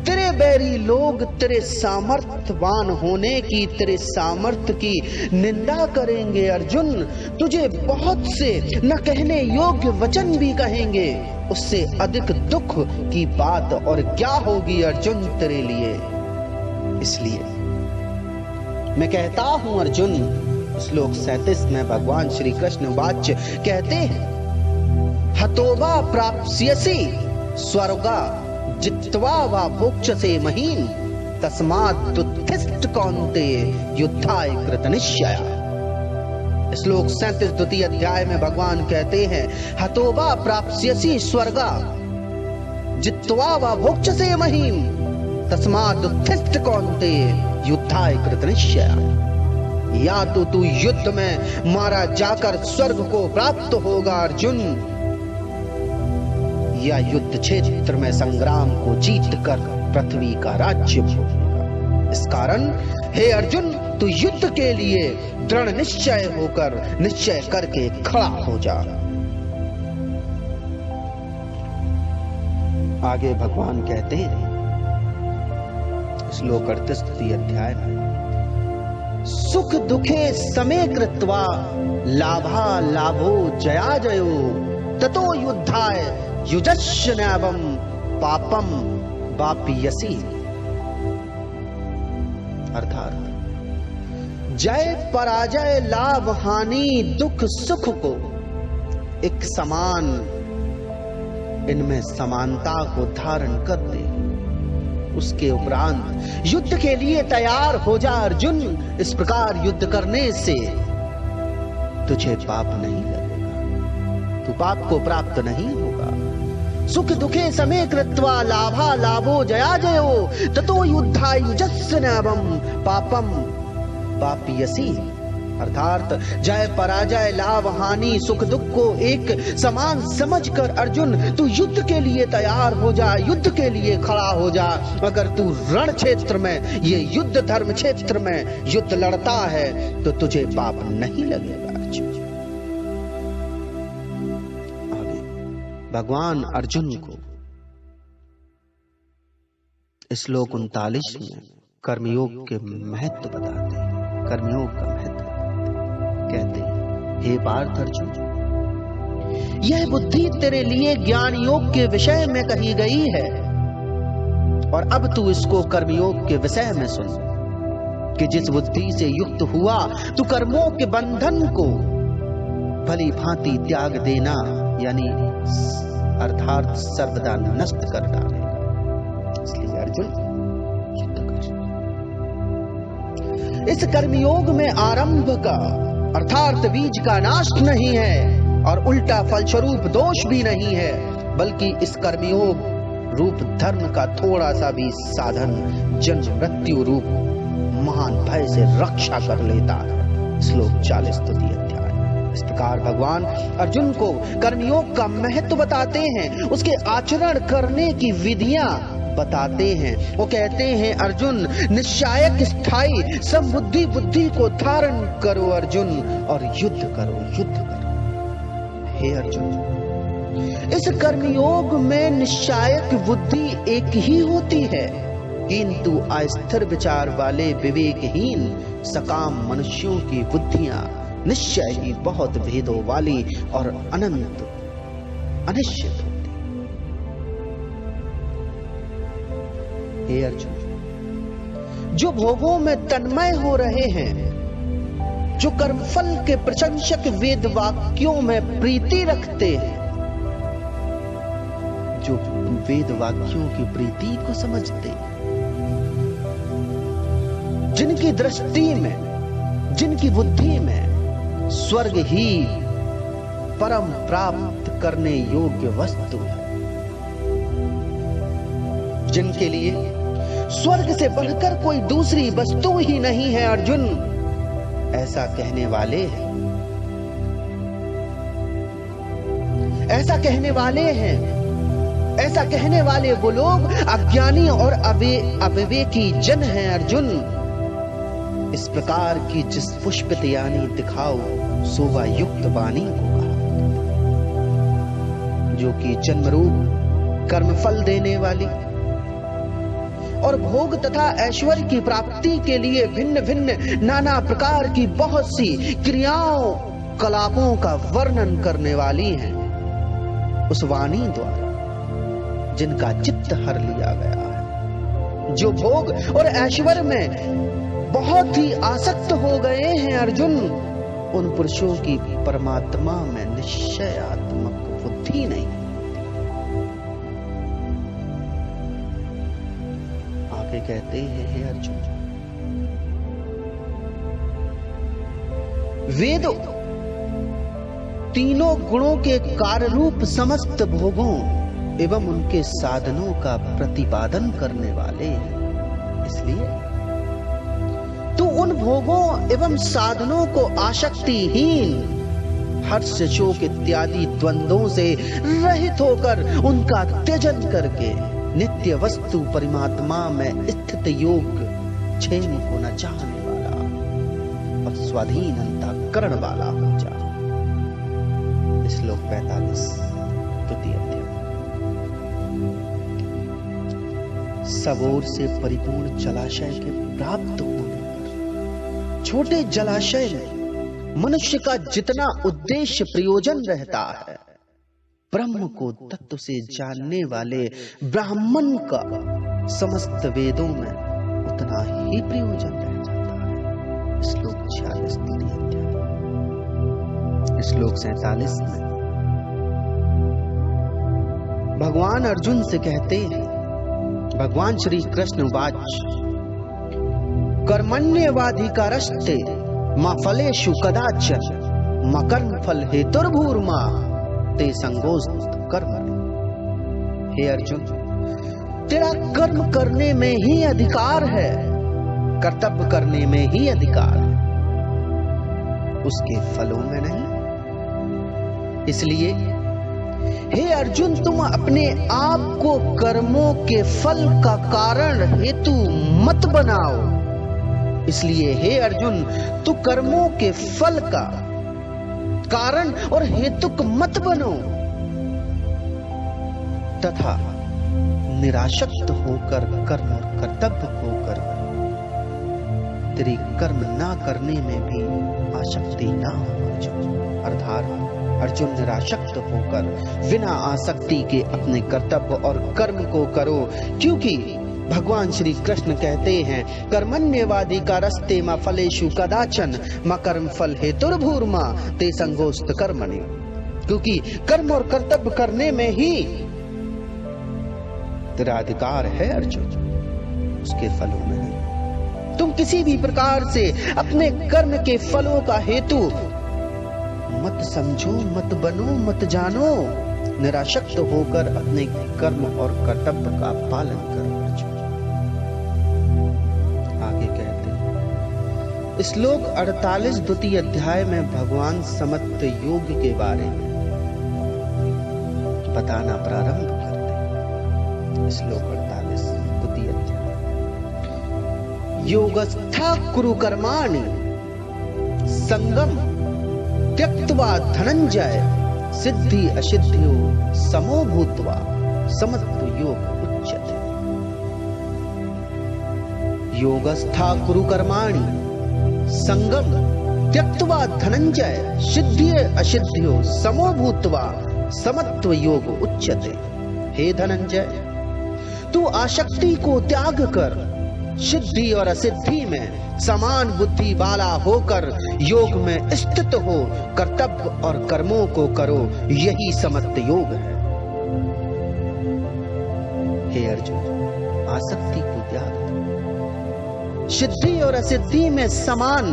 तेरे बैरी लोग तेरे सामर्थ्यवान होने की, तेरे सामर्थ्य की निंदा करेंगे अर्जुन। तुझे बहुत से न कहने योग्य वचन भी कहेंगे। उससे अधिक दुख की बात और क्या होगी अर्जुन तेरे लिए। इसलिए मैं कहता हूं अर्जुन, श्लोक 37 में भगवान श्री कृष्ण वाच्य कहते हैं, हतोवा प्राप्स्यसि स्वर्गा जित्वा वा मोक्षसे महीम तस्मात् उत्तिष्ठ कौन्तेय युद्धाय कृतनिश्चय। श्लोक 37 द्वितीय अध्याय में भगवान कहते हैं, हतोवा प्राप्स्यसि स्वर्गा जित्वा वा मोक्षसे महीम तस्मात् उत्तिष्ठ कौन्तेय युद्धाय कृतनिश्चय। या तो तू युद्ध में मारा जाकर स्वर्ग को प्राप्त होगा अर्जुन, या युद्ध क्षेत्र में संग्राम को जीतकर पृथ्वी का राज्य भोगेगा। इस कारण हे अर्जुन, तू युद्ध के लिए दृढ़ निश्चय होकर निश्चय करके खड़ा हो जा। आगे भगवान कहते हैं श्लोक 38 अध्याय में, सुख दुखे समे कृत्वा लाभा लाभो जया जयो ततो युद्धाय युजस्य नैवं पापम वाप्यसि। अर्थात जय पराजय लाभ हानि दुख सुख को एक समान, इनमें समानता को धारण कर दे। उसके उपरांत युद्ध के लिए तैयार हो जा अर्जुन। इस प्रकार युद्ध करने से तुझे पाप नहीं लगेगा, तू पाप को प्राप्त नहीं होगा। सुख दुखे समे कृत्वा लाभा लाभो जया जयो ततो युद्धाय युजस्य नैवं पापम वाप्यसि। अर्थात जय पराजय, लाभ हानि, सुख दुख को एक समान समझकर अर्जुन तू युद्ध के लिए तैयार हो जा, युद्ध के लिए खड़ा हो जा। अगर तू रण क्षेत्र में, ये युद्ध धर्म क्षेत्र में युद्ध लड़ता है तो तुझे पाप नहीं लगेगा अर्जुन। आगे भगवान अर्जुन को श्लोक 39 में कर्मयोग के महत्व बताते हैं, कर्मयोग का महत्व कहते हैं, हे पार्थ अर्जुन, यह बुद्धि तेरे लिए ज्ञान योग के विषय में कही गई है और अब तू इसको कर्मयोग के विषय में सुन कि जिस बुद्धि से युक्त हुआ तू कर्मों के बंधन को भली भांति त्याग देना, यानी अर्थात सर्वदा नष्ट कर डालेगा। इसलिए अर्जुन युद्ध कर। इस कर्मयोग में आरंभ का अर्थात बीज का नाश नहीं है और उल्टा फलस्वरूप दोष भी नहीं है, बल्कि इस कर्मयोग रूप धर्म का थोड़ा सा भी साधन जन्म मृत्यु रूप महान भय से रक्षा कर लेता है। श्लोक 40 स्तुति अध्याय। इस प्रकार भगवान अर्जुन को कर्मयोग का महत्व बताते हैं, उसके आचरण करने की विधियां बताते हैं। वो कहते हैं, अर्जुन निश्चायक स्थायी समबुद्धि बुद्धि को धारण करो अर्जुन और युद्ध करो, युद्ध करो। हे अर्जुन, इस कर्मयोग में निश्चायक बुद्धि एक ही होती है, किंतु अस्थिर विचार वाले विवेकहीन सकाम मनुष्यों की बुद्धियां निश्चय ही बहुत भेदों वाली और अनंत अनिश्चित। हे अर्जुन, जो भोगों में तन्मय हो रहे हैं, जो कर्मफल के प्रशंसक वेद वाक्यों में प्रीति रखते हैं, जो वेद वाक्यों की प्रीति को समझते हैं, जिनकी दृष्टि में, जिनकी बुद्धि में स्वर्ग ही परम प्राप्त करने योग्य वस्तु है, जिनके लिए स्वर्ग से बढ़कर कोई दूसरी वस्तु ही नहीं है अर्जुन, ऐसा कहने वाले हैं, ऐसा कहने वाले हैं, ऐसा कहने वाले वो लोग अज्ञानी और अविवेकी जन हैं अर्जुन। इस प्रकार की जिस पुष्पित यानी दिखाओ शोभा युक्त वाणी को कहा, जो कि जन्मरूप कर्मफल देने वाली और भोग तथा ऐश्वर्य की प्राप्ति के लिए भिन्न भिन्न नाना प्रकार की बहुत सी क्रियाओं कलापों का वर्णन करने वाली हैं, उस वाणी द्वारा जिनका चित्त हर लिया गया है, जो भोग और ऐश्वर्य में बहुत ही आसक्त हो गए हैं अर्जुन, उन पुरुषों की परमात्मा में निश्चयात्मक बुद्धि नहीं। आगे कहते हैं, हे अर्जुन, वेद तीनों गुणों के कार्य रूप समस्त भोगों एवं उनके साधनों का प्रतिपादन करने वाले हैं। इसलिए तू उन भोगों एवं साधनों को आसक्तिहीन, हर्ष शोक इत्यादि द्वंद्वों से रहित होकर उनका त्यजन करके नित्य वस्तु परमात्मा में स्थित योग क्षेम होना चाहने वाला और स्वाधीन अंतःकरण वाला हो जा। श्लोक 45 तृतीय अध्याय। सब ओर से परिपूर्ण जलाशय के प्राप्त होने पर छोटे जलाशय में मनुष्य का जितना उद्देश्य प्रयोजन रहता है, ब्रह्म को तत्व से जानने वाले ब्राह्मण का समस्त वेदों में उतना ही प्रयोजन रह जाता है। श्लोक 46 अध्याय। श्लोक 47 में भगवान अर्जुन से कहते हैं, भगवान श्री कृष्ण वाच कर्मण्येवाधिकारस्ते मा फलेषु कदाचन मा कर्म फल हेतुर्भूर्मा ते संगोस्त कर्म। हे अर्जुन, तेरा कर्म करने में ही अधिकार है, कर्तव्य करने में ही अधिकार है। उसके फलों में नहीं। इसलिए हे अर्जुन, तुम अपने आप को कर्मों के फल का कारण हेतु मत बनाओ। इसलिए हे अर्जुन, तू कर्मों के फल का कारण और हेतुक मत बनो, तथा निराशक्त होकर कर्म और कर्तव्य को कर, तेरी कर्म ना करने में भी आसक्ति ना हो अर्जुन। अर्थात अर्जुन, निराशक्त होकर बिना आसक्ति के अपने कर्तव्य और कर्म को करो, क्योंकि भगवान श्री कृष्ण कहते हैं, कर्मण्यवादी का रस्ते मा फलेषु कदाचन मा कर्म फल हेतुर्भूर्मा ते संगोस्त कर्मणि। क्योंकि कर्म और कर्तव्य करने में ही तेरा अधिकार है अर्जुन, उसके फलों में नहीं। तुम किसी भी प्रकार से अपने कर्म के फलों का हेतु मत समझो, मत बनो, मत जानो। निराशक्त होकर अपने कर्म और कर्तव्य का पालन करो अर्जुन। आगे कहते हैं, श्लोक 48 द्वितीय अध्याय में भगवान समत्त योग के बारे में बताना प्रारंभ करते हैं। श्लोक 48 द्वितीय अध्याय, योगस्था कुरु कर्माणि संगम त्यक्त्वा धनंजय सिद्धि असिद्धियो समो भूत्वा समत्व योग उच्यते। योगस्था कुरु कर्माणि संगम त्यक्त्वा धनंजय सिद्धि असिद्धियो समो भूत्वा समत्व योग उच्यते। हे धनंजय, तू आसक्ति को त्याग कर सिद्धि और असिद्धि में समान बुद्धि वाला होकर योग में स्थित हो, कर्तव्य और कर्मों को करो, यही समत्व योग है। हे अर्जुन, आसक्ति को त्याग दो, सिद्धि और असिद्धि में समान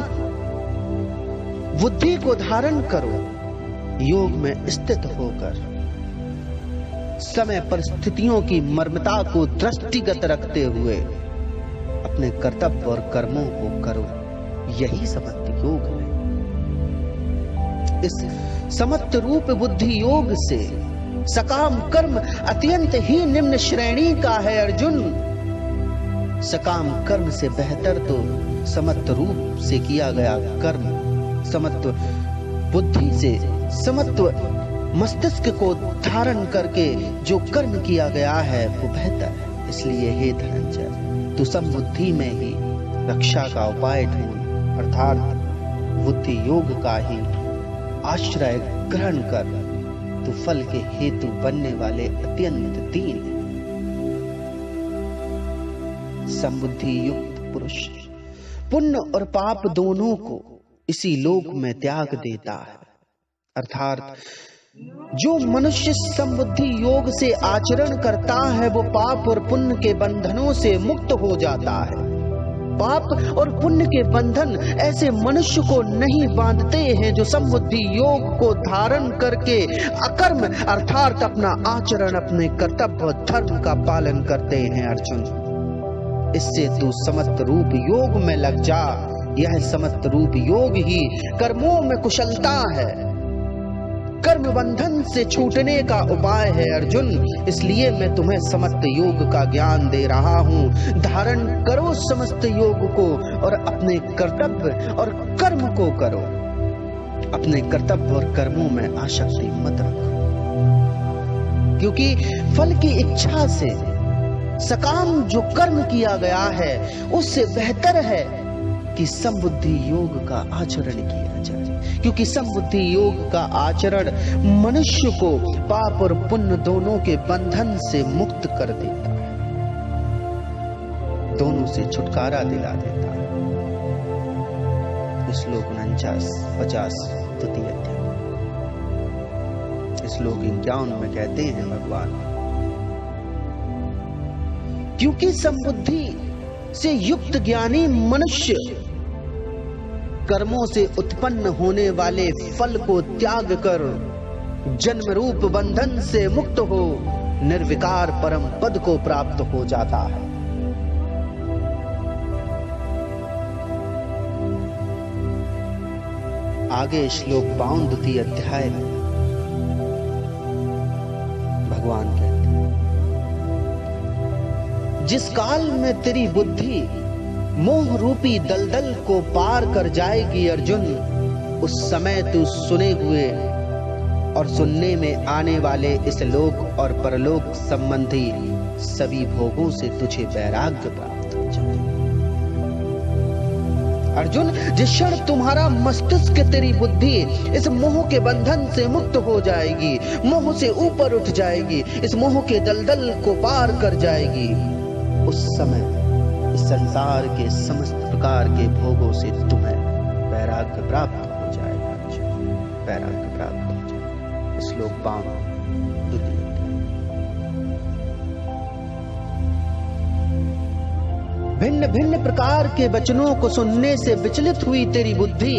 बुद्धि को धारण करो, योग में स्थित होकर समय परिस्थितियों की मर्मता को दृष्टिगत रखते हुए अपने कर्तव्य और कर्मों को करो, यही समत्व योग है। इस समत्व रूप बुद्धि योग से सकाम कर्म अत्यंत ही निम्न श्रेणी का है अर्जुन। सकाम कर्म से बेहतर तो समत्व रूप से किया गया कर्म, समत्व बुद्धि से, समत्व मस्तिष्क को धारण करके जो कर्म किया गया है वो बेहतर है। इसलिए हे धनंजय, तू समबुद्धि में ही रक्षा का उपाय ढूंढ, अर्थात बुद्धि योग का ही आश्रय ग्रहण कर। तू फल के हेतु बनने वाले अत्यंत दीन समबुद्धि युक्त पुरुष पुण्य और पाप दोनों को इसी लोक में त्याग देता है। अर्थात जो मनुष्य समबुद्धि योग से आचरण करता है वो पाप और पुण्य के बंधनों से मुक्त हो जाता है। पाप और पुण्य के बंधन ऐसे मनुष्य को नहीं बांधते हैं जो समबुद्धि योग को धारण करके अकर्म अर्थात अपना आचरण, अपने कर्तव्य धर्म का पालन करते हैं अर्जुन। इससे तू समत्व रूप योग में लग जा। यह समत्व रूप योग ही कर्मों में कुशलता है, कर्म बंधन से छूटने का उपाय है अर्जुन। इसलिए मैं तुम्हें समस्त योग का ज्ञान दे रहा हूँ। धारण करो समस्त योग को और अपने कर्तव्य और कर्म को करो। अपने कर्तव्य और कर्मों में आसक्ति मत रखो, क्योंकि फल की इच्छा से सकाम जो कर्म किया गया है उससे बेहतर है कि समबुद्धि योग का आचरण किया जाए, क्योंकि समबुद्धि योग का आचरण मनुष्य को पाप और पुण्य दोनों के बंधन से मुक्त कर देता है, दोनों से छुटकारा दिला देता है। श्लोक 49-50 द्वितीय अध्याय, श्लोक 51 में कहते हैं भगवान, क्योंकि समबुद्धि से युक्त ज्ञानी मनुष्य कर्मों से उत्पन्न होने वाले फल को त्याग कर जन्म रूप बंधन से मुक्त हो निर्विकार परम पद को प्राप्त हो जाता है। आगे श्लोक 52 द्वितीय अध्याय में भगवान कहते हैं, जिस काल में तेरी बुद्धि मोह रूपी दलदल को पार कर जाएगी अर्जुन, उस समय तू सुने हुए और सुनने में आने वाले इस लोक और परलोक संबंधी सभी भोगों से तुझे वैराग्य प्राप्त हो जाएगा। अर्जुन, जिस क्षण तुम्हारा मस्तिष्क, तेरी बुद्धि इस मोह के बंधन से मुक्त हो जाएगी, मोह से ऊपर उठ जाएगी, इस मोह के दलदल को पार कर जाएगी, उस समय इस संसार के समस्त प्रकार के भोगों से तुम्हें वैराग्य प्राप्त हो जाएगा। वैराग्य प्राप्त हो जाएगा। श्लोक 52। भिन्न भिन्न प्रकार के वचनों को सुनने से विचलित हुई तेरी बुद्धि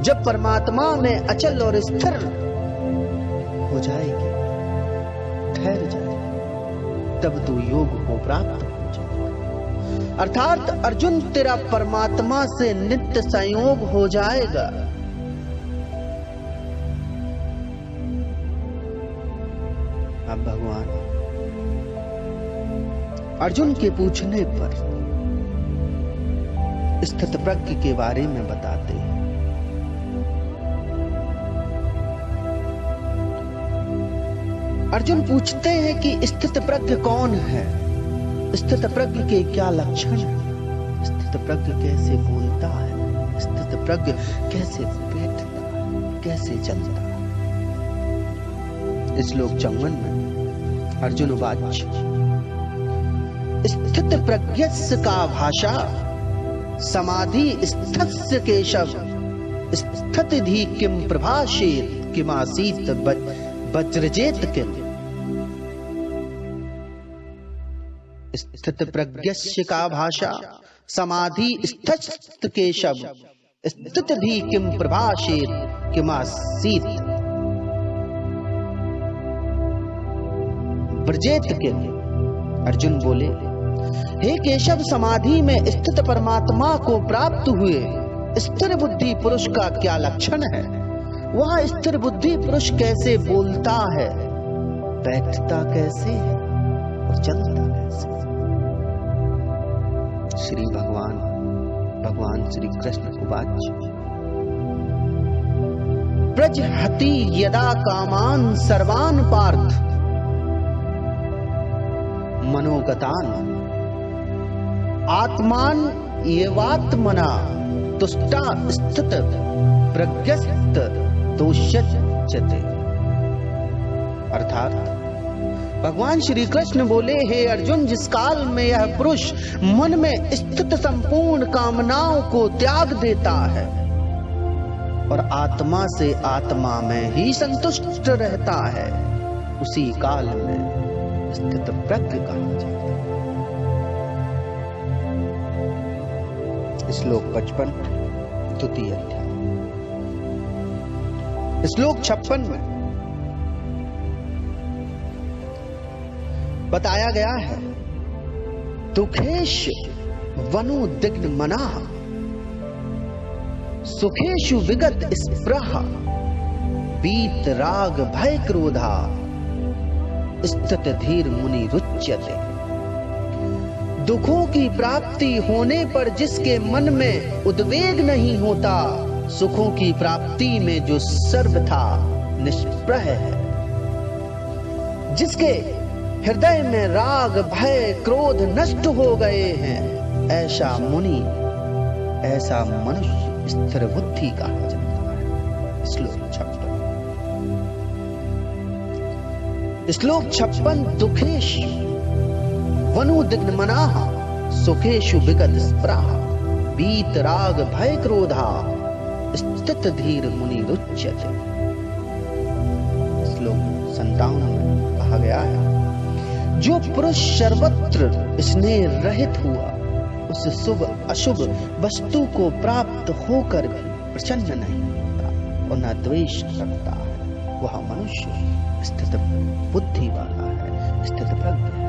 जब परमात्मा में अचल और स्थिर हो जाएगी, ठहर जाएगी, तब तू योग को प्राप्त हो जाएगा। अर्थात अर्जुन, तेरा परमात्मा से नित्य संयोग हो जाएगा। अब भगवान अर्जुन के पूछने पर स्थित प्रज्ञ के बारे में बताते हैं। अर्जुन पूछते हैं कि स्थित प्रज्ञ कौन है, स्थित प्रज्ञ के क्या लक्षण है, स्थित प्रज्ञ कैसे बोलता है, स्थित प्रज्ञ कैसे बैठता है, कैसे चलता है। श्लोक 54 में अर्जुन उवाच, स्थित प्रज्ञस्य का भाषा समाधि स्थस्य केशव, स्थितिधि किम प्रभाषेत किमासीत वज्रजेत किम। स्थित प्रज्ञस्य का भाषा समाधि स्थस्य केशव, स्थितिधि किम प्रभाषेत किमासीत वज्रजेत किम। अर्जुन बोले, हे केशव, समाधि में स्थित परमात्मा को प्राप्त हुए स्थिर बुद्धि पुरुष का क्या लक्षण है? वह स्थिर बुद्धि पुरुष कैसे बोलता है, बैठता कैसे है और चलता कैसे? श्री भगवान श्री कृष्ण उवाच, प्रजहति यदा कामान सर्वान पार्थ मनोगतान आत्मान येवात्मना तुष्टा स्थित प्रज्ञस्त दोष्यते। अर्थात भगवान श्री कृष्ण बोले, हे अर्जुन, जिस काल में यह पुरुष मन में स्थित संपूर्ण कामनाओं को त्याग देता है और आत्मा से आत्मा में ही संतुष्ट रहता है, उसी काल में स्थित प्रज्ञ कहा जाता है। श्लोक 55 द्वितीय अध्याय। श्लोक 56 में बताया गया है, दुखेश वनुदिग्न मनाः सुखेषु विगत स्पृहा वीत राग भय क्रोधा स्थित धीर मुनि रुच्यते। दुखों की प्राप्ति होने पर जिसके मन में उद्वेग नहीं होता, सुखों की प्राप्ति में जो सर्वथा निष्प्रह है, जिसके हृदय में राग भय क्रोध नष्ट हो गए हैं, ऐसा मुनि, ऐसा मनुष्य स्थिर बुद्धि कहा जाता है। श्लोक 56 दुखेश वनुदिग्न मनाः सुखेषु विगत स्पृहा वीत राग भय क्रोधा स्थित धीर मुनि रुच्यते। श्लोक 57 में कहा गया है, जो पुरुष सर्वत्र स्नेह रहित हुआ, उस शुभ अशुभ वस्तु को प्राप्त होकर भी प्रसन्न नहीं होता और न द्वेष रखता है, वह मनुष्य स्थित बुद्धि वाला है, स्थित प्रज्ञ है।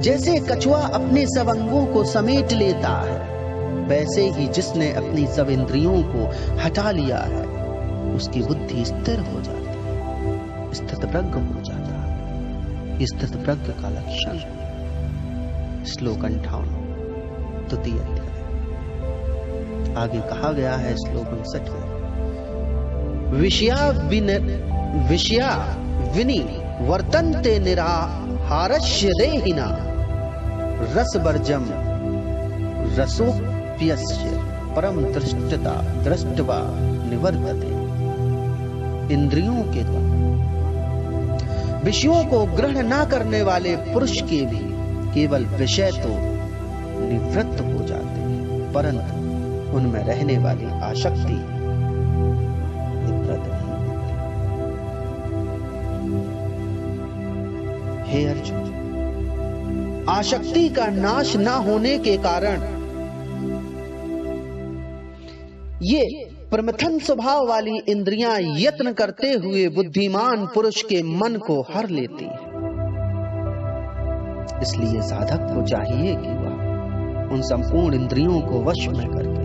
जैसे कछुआ अपने सब अंगों को समेट लेता है, वैसे ही जिसने अपनी सब इंद्रियों को हटा लिया है, उसकी बुद्धि स्थिर हो जाती है, स्थितप्रज्ञ हो जाता है। स्थितप्रज्ञ का लक्षण। श्लोक 58 द्वितीय अध्याय। आगे कहा गया है श्लोक 59 में, विषया विनी वर्तन्ते निराहारस्य देहिना रसवर्जम रसोप्यस्य परम दृष्टवा निवर्तते। इंद्रियों के द्वारा विषयों को ग्रहण न करने वाले पुरुष के भी केवल विषय तो निवृत्त हो जाते हैं, परंतु उनमें रहने वाली आसक्ति निवृत्त नहीं होती। हे अर्जुन, आसक्ति का नाश न होने के कारण ये प्रमथन स्वभाव वाली इंद्रियां यत्न करते हुए बुद्धिमान पुरुष के मन को हर लेती है। इसलिए साधक को चाहिए कि वह उन संपूर्ण इंद्रियों को वश में करके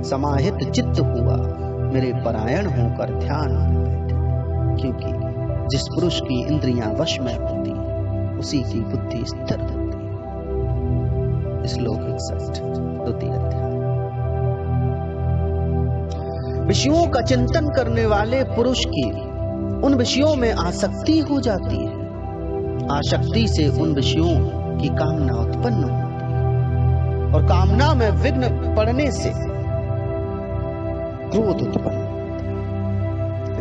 समाहित चित्त हुआ मेरे परायण होकर ध्यान में बैठे, क्योंकि जिस पुरुष की इंद्रियां वश में होती हैं उसी की बुद्धि स्थिर होती है। श्लोक 61 द्वितीय अध्याय। विषयों का चिंतन करने वाले पुरुष की उन विषयों में आसक्ति हो जाती है। आसक्ति से उन विषयों की कामना उत्पन्न होती है और कामना में विघ्न पड़ने से क्रोध उत्पन्न होता है।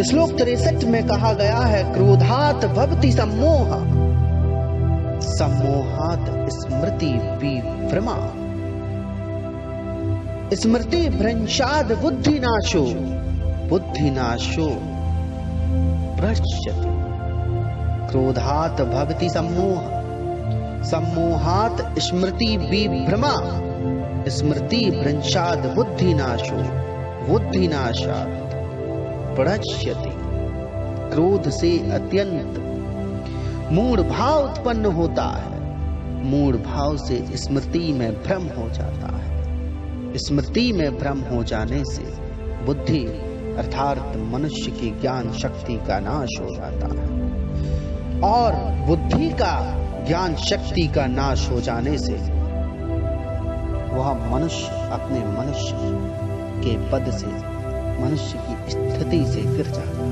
श्लोक 63 में कहा गया है, क्रोधात भवति सम्मोह सम्मोहात स्मृति विभ्रमा स्मृति भ्रंशाद बुद्धिनाशो बुद्धिनाशो भ्रश्यति। क्रोधात भवति सम्मोह सम्मोहात स्मृति विभ्रमा स्मृति भ्रंशाद बुद्धिनाशो बुद्धिनाशात प्रणश्यति। क्रोध से अत्यंत मूढ़ भाव उत्पन्न होता है। मूढ़ भाव से स्मृति में भ्रम हो जाता है। स्मृति में भ्रम हो जाने से बुद्धि अर्थात मनुष्य की ज्ञान शक्ति का नाश हो जाता है और बुद्धि का ज्ञान शक्ति का नाश हो जाने से वह मनुष्य अपने मनुष्य के पद से मनुष्य की स्थिति से गिर जाता है।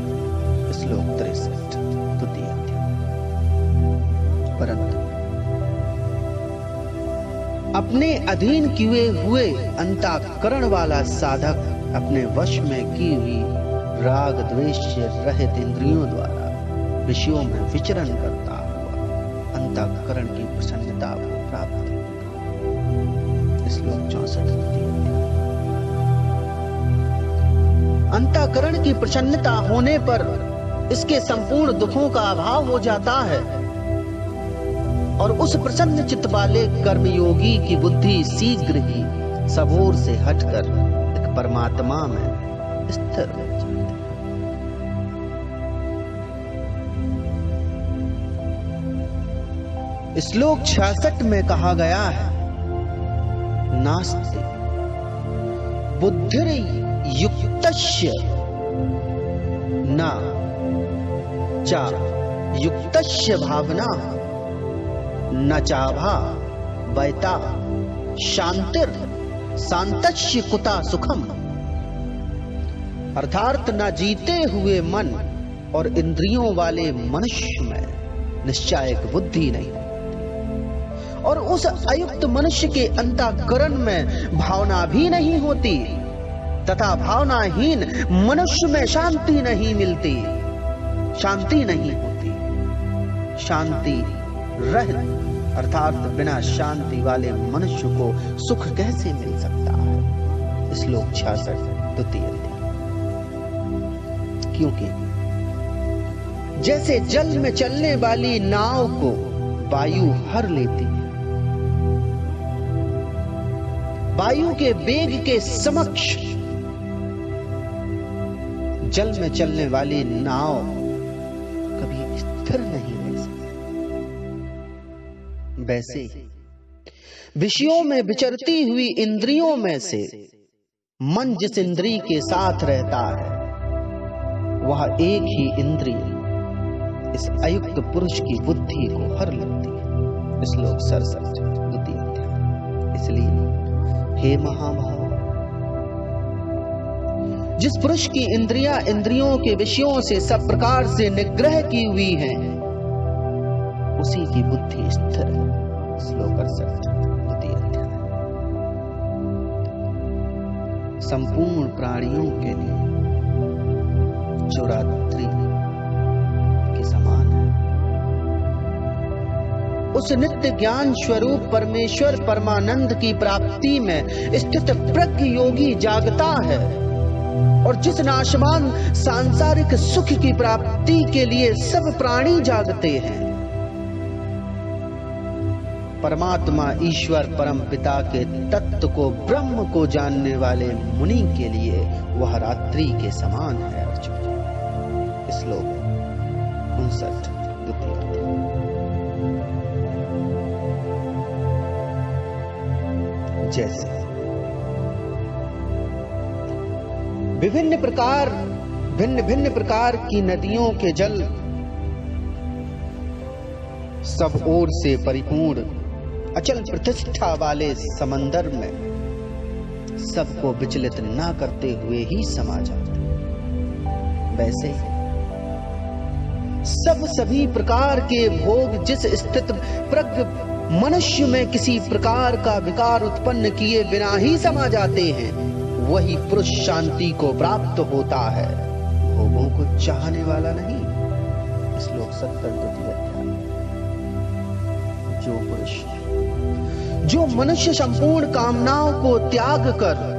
श्लोक 63 द्वितीय अध्याय। परंतु अपने अधीन किए हुए अंतःकरण वाला साधक अपने वश में की हुई राग द्वेष रहित इंद्रियों द्वारा विषयों में विचरण करता हुआ अंतःकरण की प्रसन्नता को प्राप्त होता। श्लोक 64। अंतःकरण की प्रसन्नता होने पर इसके संपूर्ण दुखों का अभाव हो जाता है और उस प्रसन्न चित्त वाले कर्मयोगी की बुद्धि शीघ्र ही सब ओर से हटकर एक परमात्मा में स्थिर हो जाती है। श्लोक 66 में कहा गया है, नास्ति बुद्धिर युक्तस्य न चा युक्तस्य भावना न चाभा वैता शांतिर शांतस्य कुता सुखम। अर्थात न जीते हुए मन और इंद्रियों वाले मनुष्य में निश्चयक बुद्धि नहीं और उस अयुक्त मनुष्य के अंतःकरण में भावना भी नहीं होती तथा भावनाहीन मनुष्य में शांति नहीं मिलती, शांति नहीं होती। शांति रहित अर्थात बिना शांति वाले मनुष्य को सुख कैसे मिल सकता है। श्लोक 66 द्वितीय अध्याय। क्योंकि जैसे जल में चलने वाली नाव को वायु हर लेती है, वायु के वेग के समक्ष जल में चलने वाली नाव कभी स्थिर नहीं रह सकती। वैसे विषयों में विचरती हुई इंद्रियों में से मन जिस इंद्रिय के साथ रहता है वह एक ही इंद्रिय इस अयुक्त पुरुष की बुद्धि को हर लेती है। श्लोक 67 द्वितीय अध्याय। इसलिए हे महाभाव, जिस पुरुष की इंद्रियों के विषयों से सब प्रकार से निग्रह की हुई है उसी की बुद्धि स्थिर है। श्लोक 68 द्वितीय अध्याय। संपूर्ण प्राणियों के लिए जो रात्रि के समान है, उस नित्य ज्ञान स्वरूप परमेश्वर परमानंद की प्राप्ति में स्थित प्रज्ञ योगी जागता है, और जिस नाशवान सांसारिक सुख की प्राप्ति के लिए सब प्राणी जागते हैं, परमात्मा ईश्वर परम पिता के तत्व को ब्रह्म को जानने वाले मुनि के लिए वह रात्रि के समान है। अर्जुन, श्लोक 59 द्वितीय अध्याय। जैसे भिन्न भिन्न प्रकार की नदियों के जल सब ओर से परिपूर्ण अचल प्रतिष्ठा वाले समंदर में सबको विचलित ना करते हुए ही समा जाते, वैसे सभी प्रकार के भोग जिस स्थित प्रज्ञ मनुष्य में किसी प्रकार का विकार उत्पन्न किए बिना ही समा जाते हैं, वही पुरुष शांति को प्राप्त होता है, भोगों को चाहने वाला नहीं। श्लोक 70 द्वितीय अध्याय। जो पुरुष, जो मनुष्य संपूर्ण कामनाओं को त्याग कर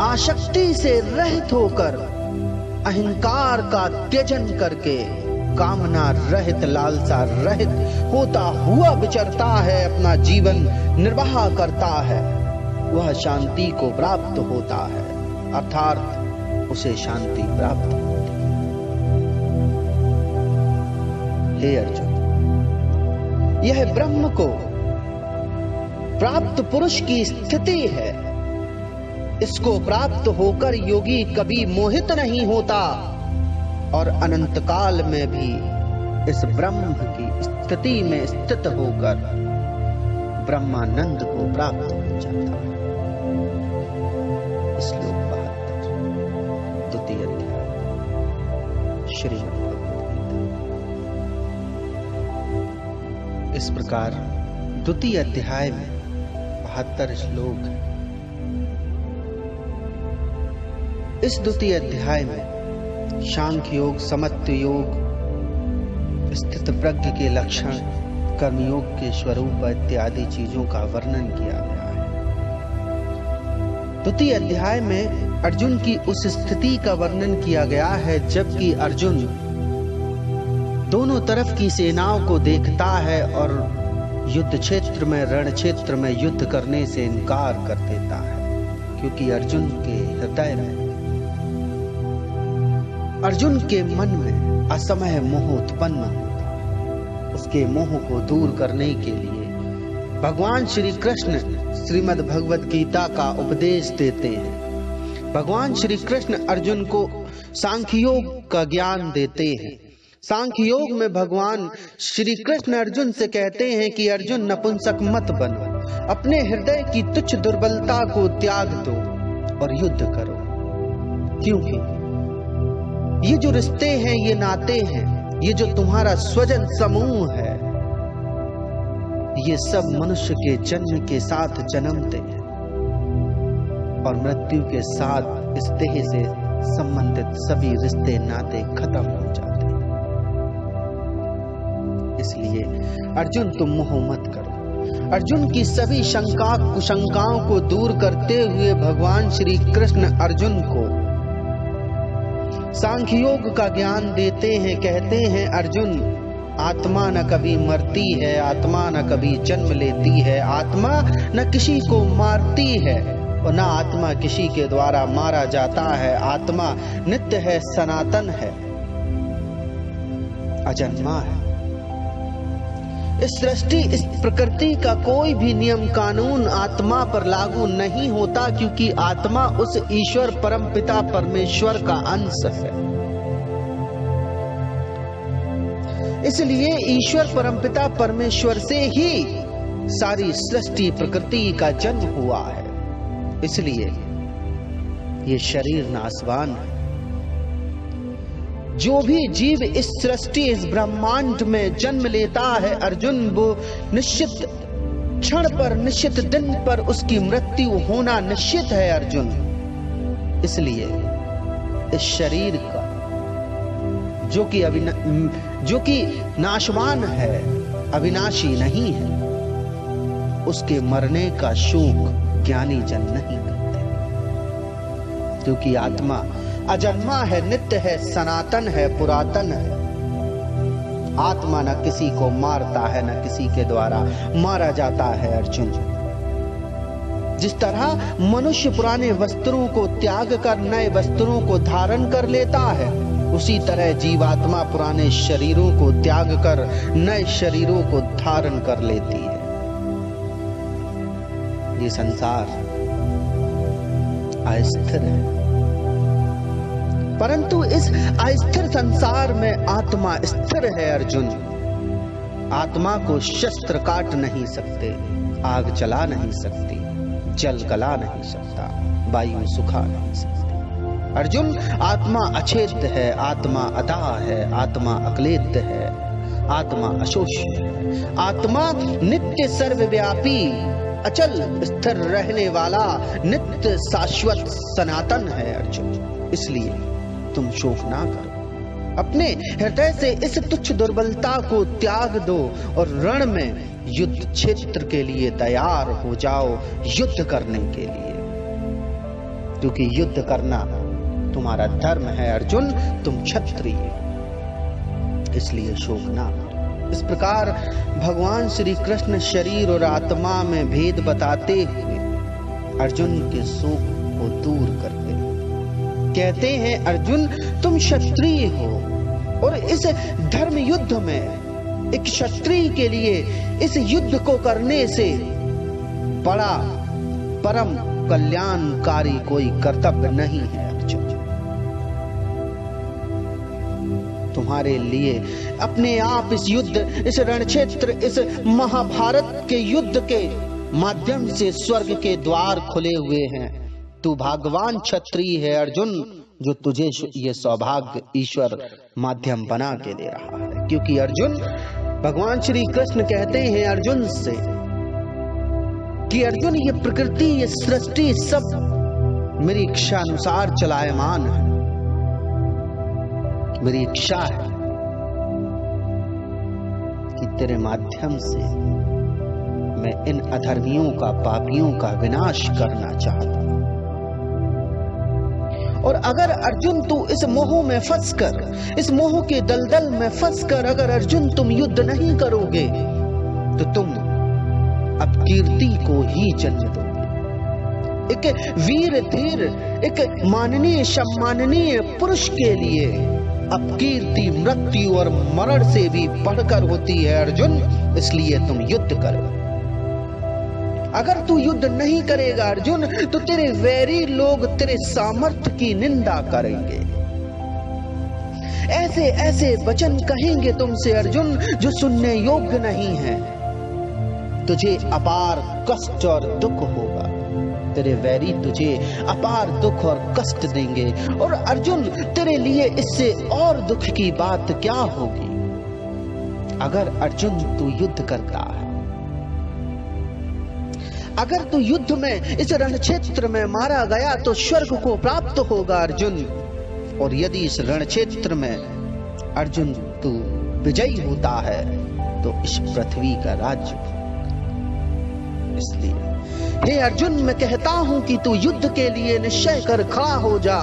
आसक्ति से रहित होकर अहंकार का त्यजन करके कामना रहित लालसा रहित होता हुआ विचरता है, अपना जीवन निर्वाह करता है, वह शांति को प्राप्त होता है, अर्थात उसे शांति प्राप्त होती है। हे अर्जुन, यह ब्रह्म को प्राप्त पुरुष की स्थिति है। इसको प्राप्त होकर योगी कभी मोहित नहीं होता और अनंत काल में भी इस ब्रह्म की स्थिति में स्थित होकर ब्रह्मानंद को प्राप्त हो जाता है। श्लोक 72 द्वितीय अध्याय श्रीमद् भगवद गीता। इस प्रकार द्वितीय अध्याय में 72 श्लोक है। इस द्वितीय अध्याय में सांख्य योग, समत्व योग, स्थित प्रज्ञ के लक्षण, कर्मयोग के स्वरूप इत्यादि चीजों का वर्णन किया गया है। द्वितीय अध्याय में अर्जुन की उस स्थिति का वर्णन किया गया है जबकि अर्जुन दोनों तरफ की सेनाओं को देखता है और युद्ध क्षेत्र में, रण क्षेत्र में युद्ध करने से इनकार कर देता है, क्योंकि अर्जुन के हृदय में, अर्जुन के मन में असमय मोह उत्पन्न होता है। उसके मोह को दूर करने के लिए भगवान श्री कृष्ण श्रीमद् भगवद गीता का उपदेश देते हैं। भगवान श्री कृष्ण अर्जुन को सांख्य योग का ज्ञान देते हैं। सांख्य योग में भगवान श्री कृष्ण अर्जुन से कहते हैं कि अर्जुन नपुंसक मत बनो, अपने हृदय की तुच्छ दुर्बलता को त्याग दो और युद्ध करो, क्योंकि ये जो रिश्ते हैं, ये नाते हैं, ये जो तुम्हारा स्वजन समूह है, ये सब मनुष्य के जन्म के साथ जन्मते हैं और मृत्यु के साथ इस देह से संबंधित सभी रिश्ते नाते खत्म हो जाते हैं। इसलिए अर्जुन तुम मोह मत करो। अर्जुन की सभी शंका कुशंकाओं को दूर करते हुए भगवान श्री कृष्ण अर्जुन को सांख्य योग का ज्ञान देते हैं। कहते हैं, अर्जुन, आत्मा न कभी मरती है, आत्मा न कभी जन्म लेती है, आत्मा न किसी को मारती है और न आत्मा किसी के द्वारा मारा जाता है। आत्मा नित्य है, सनातन है, अजन्मा है। इस सृष्टि, इस प्रकृति का कोई भी नियम कानून आत्मा पर लागू नहीं होता, क्योंकि आत्मा उस ईश्वर परमपिता परमेश्वर का अंश है। इसलिए ईश्वर परमपिता परमेश्वर से ही सारी सृष्टि प्रकृति का जन्म हुआ है। इसलिए ये शरीर नाशवान है। जो भी जीव इस सृष्टि, इस ब्रह्मांड में जन्म लेता है अर्जुन, वो निश्चित क्षण पर, निश्चित दिन पर उसकी मृत्यु होना निश्चित है अर्जुन। इसलिए इस शरीर का जो कि नाशवान है, अविनाशी नहीं है, उसके मरने का शोक ज्ञानी जन नहीं करते, क्योंकि आत्मा अजन्मा है, नित्य है, सनातन है, पुरातन है। आत्मा न किसी को मारता है, न किसी के द्वारा मारा जाता है अर्जुन। जिस तरह मनुष्य पुराने वस्त्रों को त्याग कर नए वस्त्रों को धारण कर लेता है, उसी तरह जीवात्मा पुराने शरीरों को त्याग कर नए शरीरों को धारण कर लेती है। ये संसार अस्थिर है, परंतु इस अस्थिर संसार में आत्मा स्थिर है अर्जुन। आत्मा को शस्त्र काट नहीं सकते, आग जला नहीं सकती, जल गला नहीं सकता, वायु सुखा नहीं सकती। अर्जुन, आत्मा अछेद्य है, आत्मा अदा है, आत्मा अक्लेद्य है, आत्मा अशोष्य है। आत्मा नित्य सर्वव्यापी, अचल स्थिर रहने वाला, नित्य शाश्वत सनातन है अर्जुन। इसलिए तुम शोक ना करो, अपने हृदय से इस तुच्छ दुर्बलता को त्याग दो और रण में युद्ध क्षेत्र के लिए तैयार हो जाओ, युद्ध करने के लिए, क्योंकि युद्ध करना तुम्हारा धर्म है अर्जुन, तुम क्षत्रिय हो। इसलिए शोक ना करो। इस प्रकार भगवान श्री कृष्ण शरीर और आत्मा में भेद बताते हुए अर्जुन के शोक को दूर करते कहते हैं, अर्जुन तुम क्षत्रिय हो और इस धर्म युद्ध में एक क्षत्रिय के लिए इस युद्ध को करने से बड़ा परम कल्याणकारी कोई कर्तव्य नहीं है अर्जुन। तुम्हारे लिए अपने आप इस युद्ध, इस रणक्षेत्र, इस महाभारत के युद्ध के माध्यम से स्वर्ग के द्वार खुले हुए हैं। तू भाग्यवान क्षत्रिय है अर्जुन, जो तुझे ये सौभाग्य ईश्वर माध्यम बना के दे रहा है। क्योंकि अर्जुन, भगवान श्री कृष्ण कहते हैं अर्जुन से कि अर्जुन, ये प्रकृति, ये सृष्टि सब मेरी इच्छा अनुसार चलायमान है। मेरी इच्छा है कि तेरे माध्यम से मैं इन अधर्मियों का, पापियों का विनाश करना चाहता हूं। और अगर अर्जुन तू इस मोह में फंसकर, इस मोह के दलदल में फंसकर अगर अर्जुन तुम युद्ध नहीं करोगे तो तुम अपकीर्ति को ही जन्म दोगे। एक वीर धीर, एक माननीय सम्माननीय पुरुष के लिए अपकीर्ति मृत्यु और मरण से भी बढ़कर होती है अर्जुन। इसलिए तुम युद्ध करो। अगर तू युद्ध नहीं करेगा अर्जुन, तो तेरे वैरी लोग तेरे सामर्थ्य की निंदा करेंगे, ऐसे ऐसे वचन कहेंगे तुमसे अर्जुन जो सुनने योग्य नहीं है। तुझे अपार कष्ट और दुख होगा, तेरे वैरी तुझे अपार दुख और कष्ट देंगे। और अर्जुन, तेरे लिए इससे और दुख की बात क्या होगी अगर अर्जुन तू युद्ध करता है। अगर तू युद्ध में इस रण क्षेत्र में मारा गया तो स्वर्ग को प्राप्त होगा अर्जुन। और यदि इस रण क्षेत्र में अर्जुन तू विजयी होता है तो इस पृथ्वी का राज्य। इसलिए हे अर्जुन, मैं कहता हूं कि तू युद्ध के लिए निश्चय कर खड़ा हो जा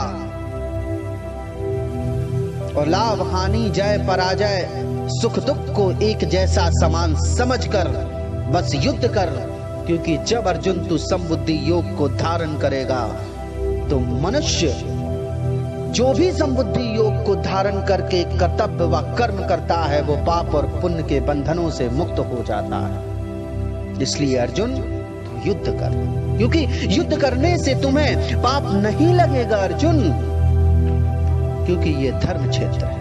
और लाभ हानि, जय पराजय, सुख दुख को एक जैसा समान समझकर बस युद्ध कर। क्योंकि जब अर्जुन तू समबुद्धि योग को धारण करेगा तो मनुष्य जो भी समबुद्धि योग योग को धारण करके कर्तव्य व कर्म करता है, वो पाप और पुण्य के बंधनों से मुक्त हो जाता है। इसलिए अर्जुन तुम युद्ध कर, क्योंकि युद्ध करने से तुम्हें पाप नहीं लगेगा अर्जुन, क्योंकि ये धर्म क्षेत्र है।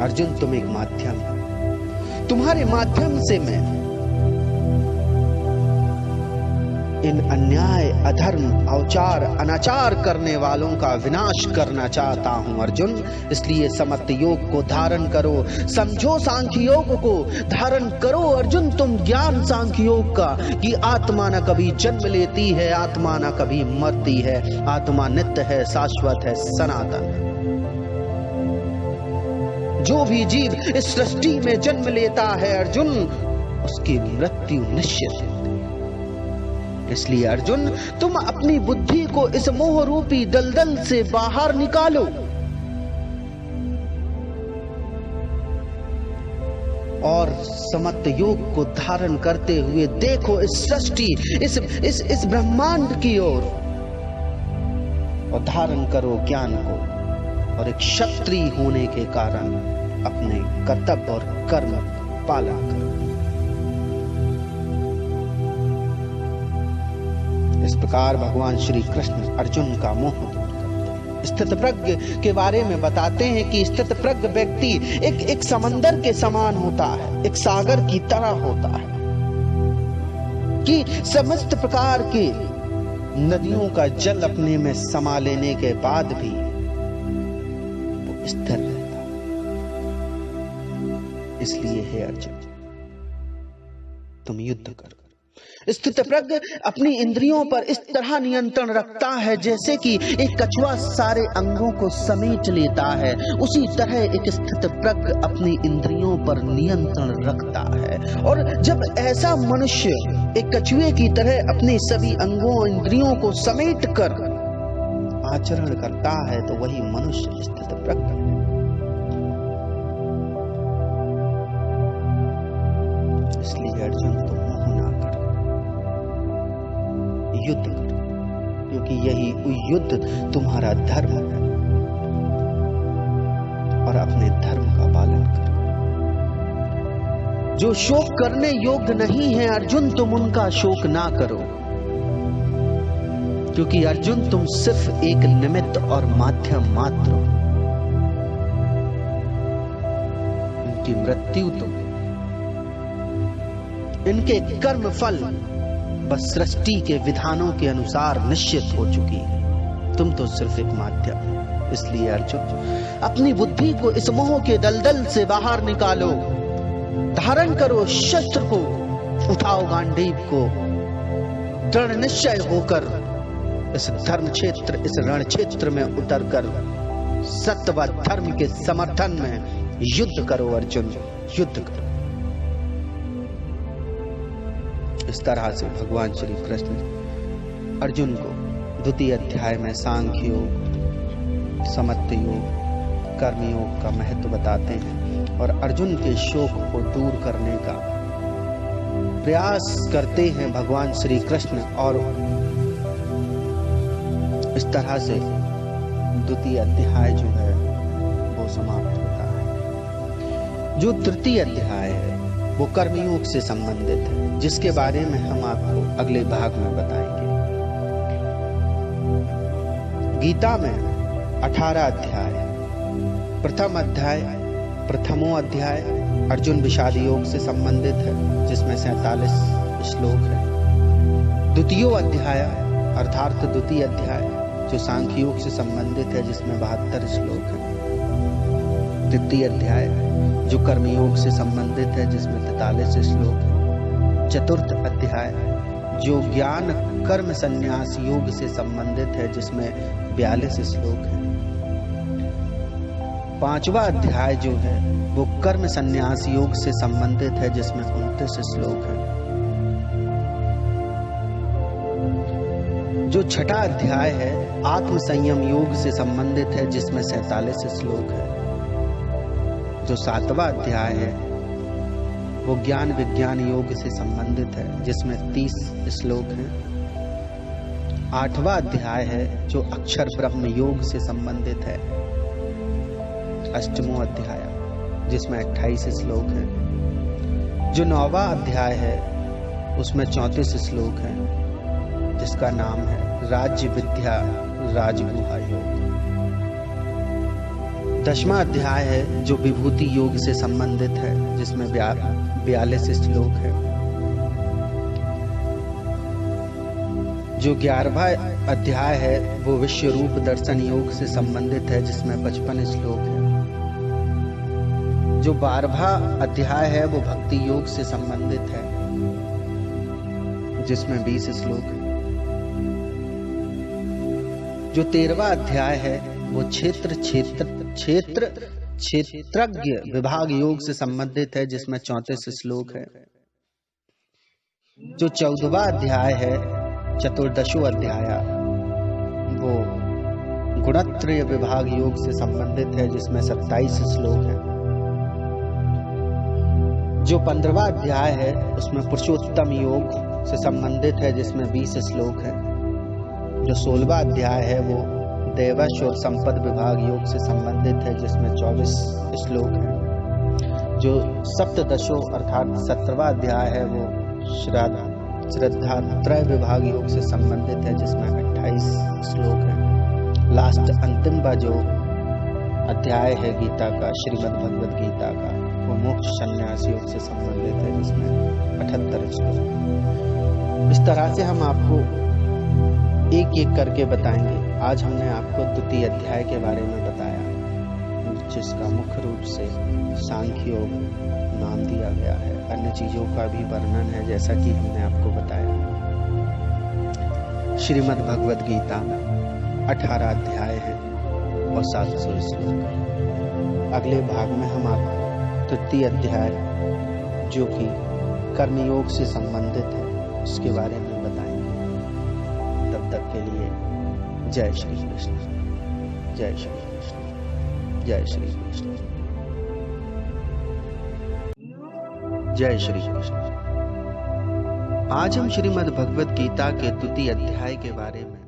अर्जुन तुम एक माध्यम है, तुम्हारे माध्यम से मैं इन अन्याय, अधर्म, औचार, अनाचार करने वालों का विनाश करना चाहता हूं अर्जुन। इसलिए समत्त योग को धारण करो, समझो सांख्य योग को धारण करो अर्जुन तुम ज्ञान सांख्य योग का, कि आत्मा न कभी जन्म लेती है, आत्मा न कभी मरती है, आत्मा नित्य है, शाश्वत है, सनातन है। जो भी जीव इस सृष्टि में जन्म लेता है अर्जुन, उसकी मृत्यु निश्चित है। इसलिए अर्जुन तुम अपनी बुद्धि को इस मोह रूपी दलदल से बाहर निकालो और समत्त योग को धारण करते हुए देखो इस सृष्टि, इस ब्रह्मांड की ओर, और धारण करो ज्ञान को, और एक क्षत्रिय होने के कारण अपने कर्तव्य और कर्म पालन करो। इस प्रकार भगवान श्री कृष्ण अर्जुन का मोह दूर करते हैं। स्थितप्रज्ञ के बारे में बताते हैं कि स्थितप्रज्ञ व्यक्ति एक समंदर के समान होता है, एक सागर की तरह होता है, कि समस्त प्रकार के नदियों का जल अपने में समा लेने के बाद भी वो स्थिर रहता है। इसलिए हे अर्जुन तुम युद्ध करो। स्थितप्रज्ञ अपनी इंद्रियों पर इस तरह नियंत्रण रखता है जैसे कि एक कछुआ सारे अंगों को समेट लेता है, उसी तरह एक स्थितप्रज्ञ अपनी इंद्रियों पर नियंत्रण रखता है। और जब ऐसा मनुष्य एक कछुए की तरह अपने सभी अंगों और इंद्रियों को समेट कर आचरण करता है तो वही मनुष्य स्थितप्रज्ञ है। इसलिए अर्जुन तुम मोह ना करो, युद्ध करो, क्योंकि यही युद्ध तुम्हारा धर्म है, और अपने धर्म का पालन करो। जो शोक करने योग्य नहीं है अर्जुन तुम उनका शोक ना करो, क्योंकि अर्जुन तुम सिर्फ एक निमित्त और माध्यम मात्र हो। इनकी मृत्यु तुम, इनके कर्म फल बस सृष्टि के विधानों के अनुसार निश्चित हो चुकी है, तुम तो सिर्फ एक माध्यम हो। इसलिए अर्जुन अपनी बुद्धि को इस मोह के दलदल से बाहर निकालो, धारण करो शस्त्र को, उठाओ गांडीव को, दृढ़ निश्चय होकर इस धर्म क्षेत्र, इस रण क्षेत्र में उतरकर सत्य व धर्म के समर्थन में युद्ध करो अर्जुन, युद्ध करो। इस तरह से भगवान श्री कृष्ण अर्जुन को द्वितीय अध्याय में सांख्य योग, समत्त योग, कर्मयोग का महत्व बताते हैं और अर्जुन के शोक को दूर करने का प्रयास करते हैं भगवान श्री कृष्ण। और इस तरह से द्वितीय अध्याय जो है वो समाप्त होता है। जो तृतीय अध्याय है वो कर्मयोग से संबंधित है, जिसके बारे में हम आपको अगले भाग में बताएंगे। गीता में 18 अध्याय, प्रथम अध्याय, प्रथमो अध्याय अर्जुन विषाद योग से संबंधित है, जिसमें 47 श्लोक है। द्वितीय अध्याय अर्थात द्वितीय अध्याय जो सांख्य योग से संबंधित है, जिसमें 72 श्लोक है। तृतीय अध्याय जो कर्मयोग से संबंधित है, जिसमें 43 श्लोक है। चतुर्थ अध्याय जो ज्ञान कर्म संन्यास योग से संबंधित है, जिसमें 42 श्लोक है। पांचवा अध्याय जो है वो कर्म संन्यास योग से संबंधित है, जिसमें 29 श्लोक है। जो छठा अध्याय है आत्म संयम योग से संबंधित है, जिसमें 47 श्लोक है। जो सातवां अध्याय है वो ज्ञान विज्ञान योग से संबंधित है, जिसमें 30 श्लोक हैं। 8वां अध्याय है जो अक्षर ब्रह्म योग से संबंधित है। 8वां अध्याय जिसमें 28 श्लोक हैं। जो 9वां अध्याय है उसमें 34 श्लोक हैं, जिसका नाम है राज्य विद्या राजगुहा योग। 10वां अध्याय है जो विभूति योग से संबंधित है, जिसमें 42 श्लोक है। जो 11वां अध्याय है वो विश्व रूप दर्शन योग से संबंधित है, जिसमें 55 श्लोक है। जो 12वां अध्याय है वो भक्ति योग से संबंधित है, जिसमें 20 श्लोक है। जो 13वां अध्याय है वो क्षेत्रज्ञ विभाग योग से संबंधित है, जिसमें 34 श्लोक है। जो 14वां अध्याय है चतुर्दशो अध्याय वो गुणत्रय विभाग योग से संबंधित है, जिसमें 27 श्लोक है। जो 15वां अध्याय है उसमें पुरुषोत्तम योग से संबंधित है, जिसमें 20 श्लोक है। जो 16वां अध्याय है वो देवश और संपद विभाग योग से संबंधित है, जिसमें 24 श्लोक है। जो सप्तदशो अर्थात 17वां अध्याय है वो श्रद्धात्रय विभाग योग से संबंधित है, जिसमें 28 श्लोक है। लास्ट अंतिम का जो अध्याय है गीता का, श्रीमद् भगवद गीता का, वो मोक्ष संन्यास योग से संबंधित है, जिसमें 78 श्लोक। इस तरह से हम आपको एक एक करके बताएंगे। आज हमने आपको द्वितीय अध्याय के बारे में बताया, जिसका मुख्य रूप से सांख्य योग नाम दिया गया है। अन्य चीजों का भी वर्णन है, जैसा कि हमने आपको बताया। श्रीमद् भगवद गीता में 18 अध्याय है और 700 श्लोक। अगले भाग में हम आपको तृतीय अध्याय जो कि कर्मयोग से संबंधित है उसके बारे में बताएंगे। तब तक के लिए जय श्री कृष्ण, जय श्री कृष्ण, जय श्री कृष्ण, जय श्री कृष्ण। आज हम श्रीमद् भगवद गीता के द्वितीय अध्याय के बारे में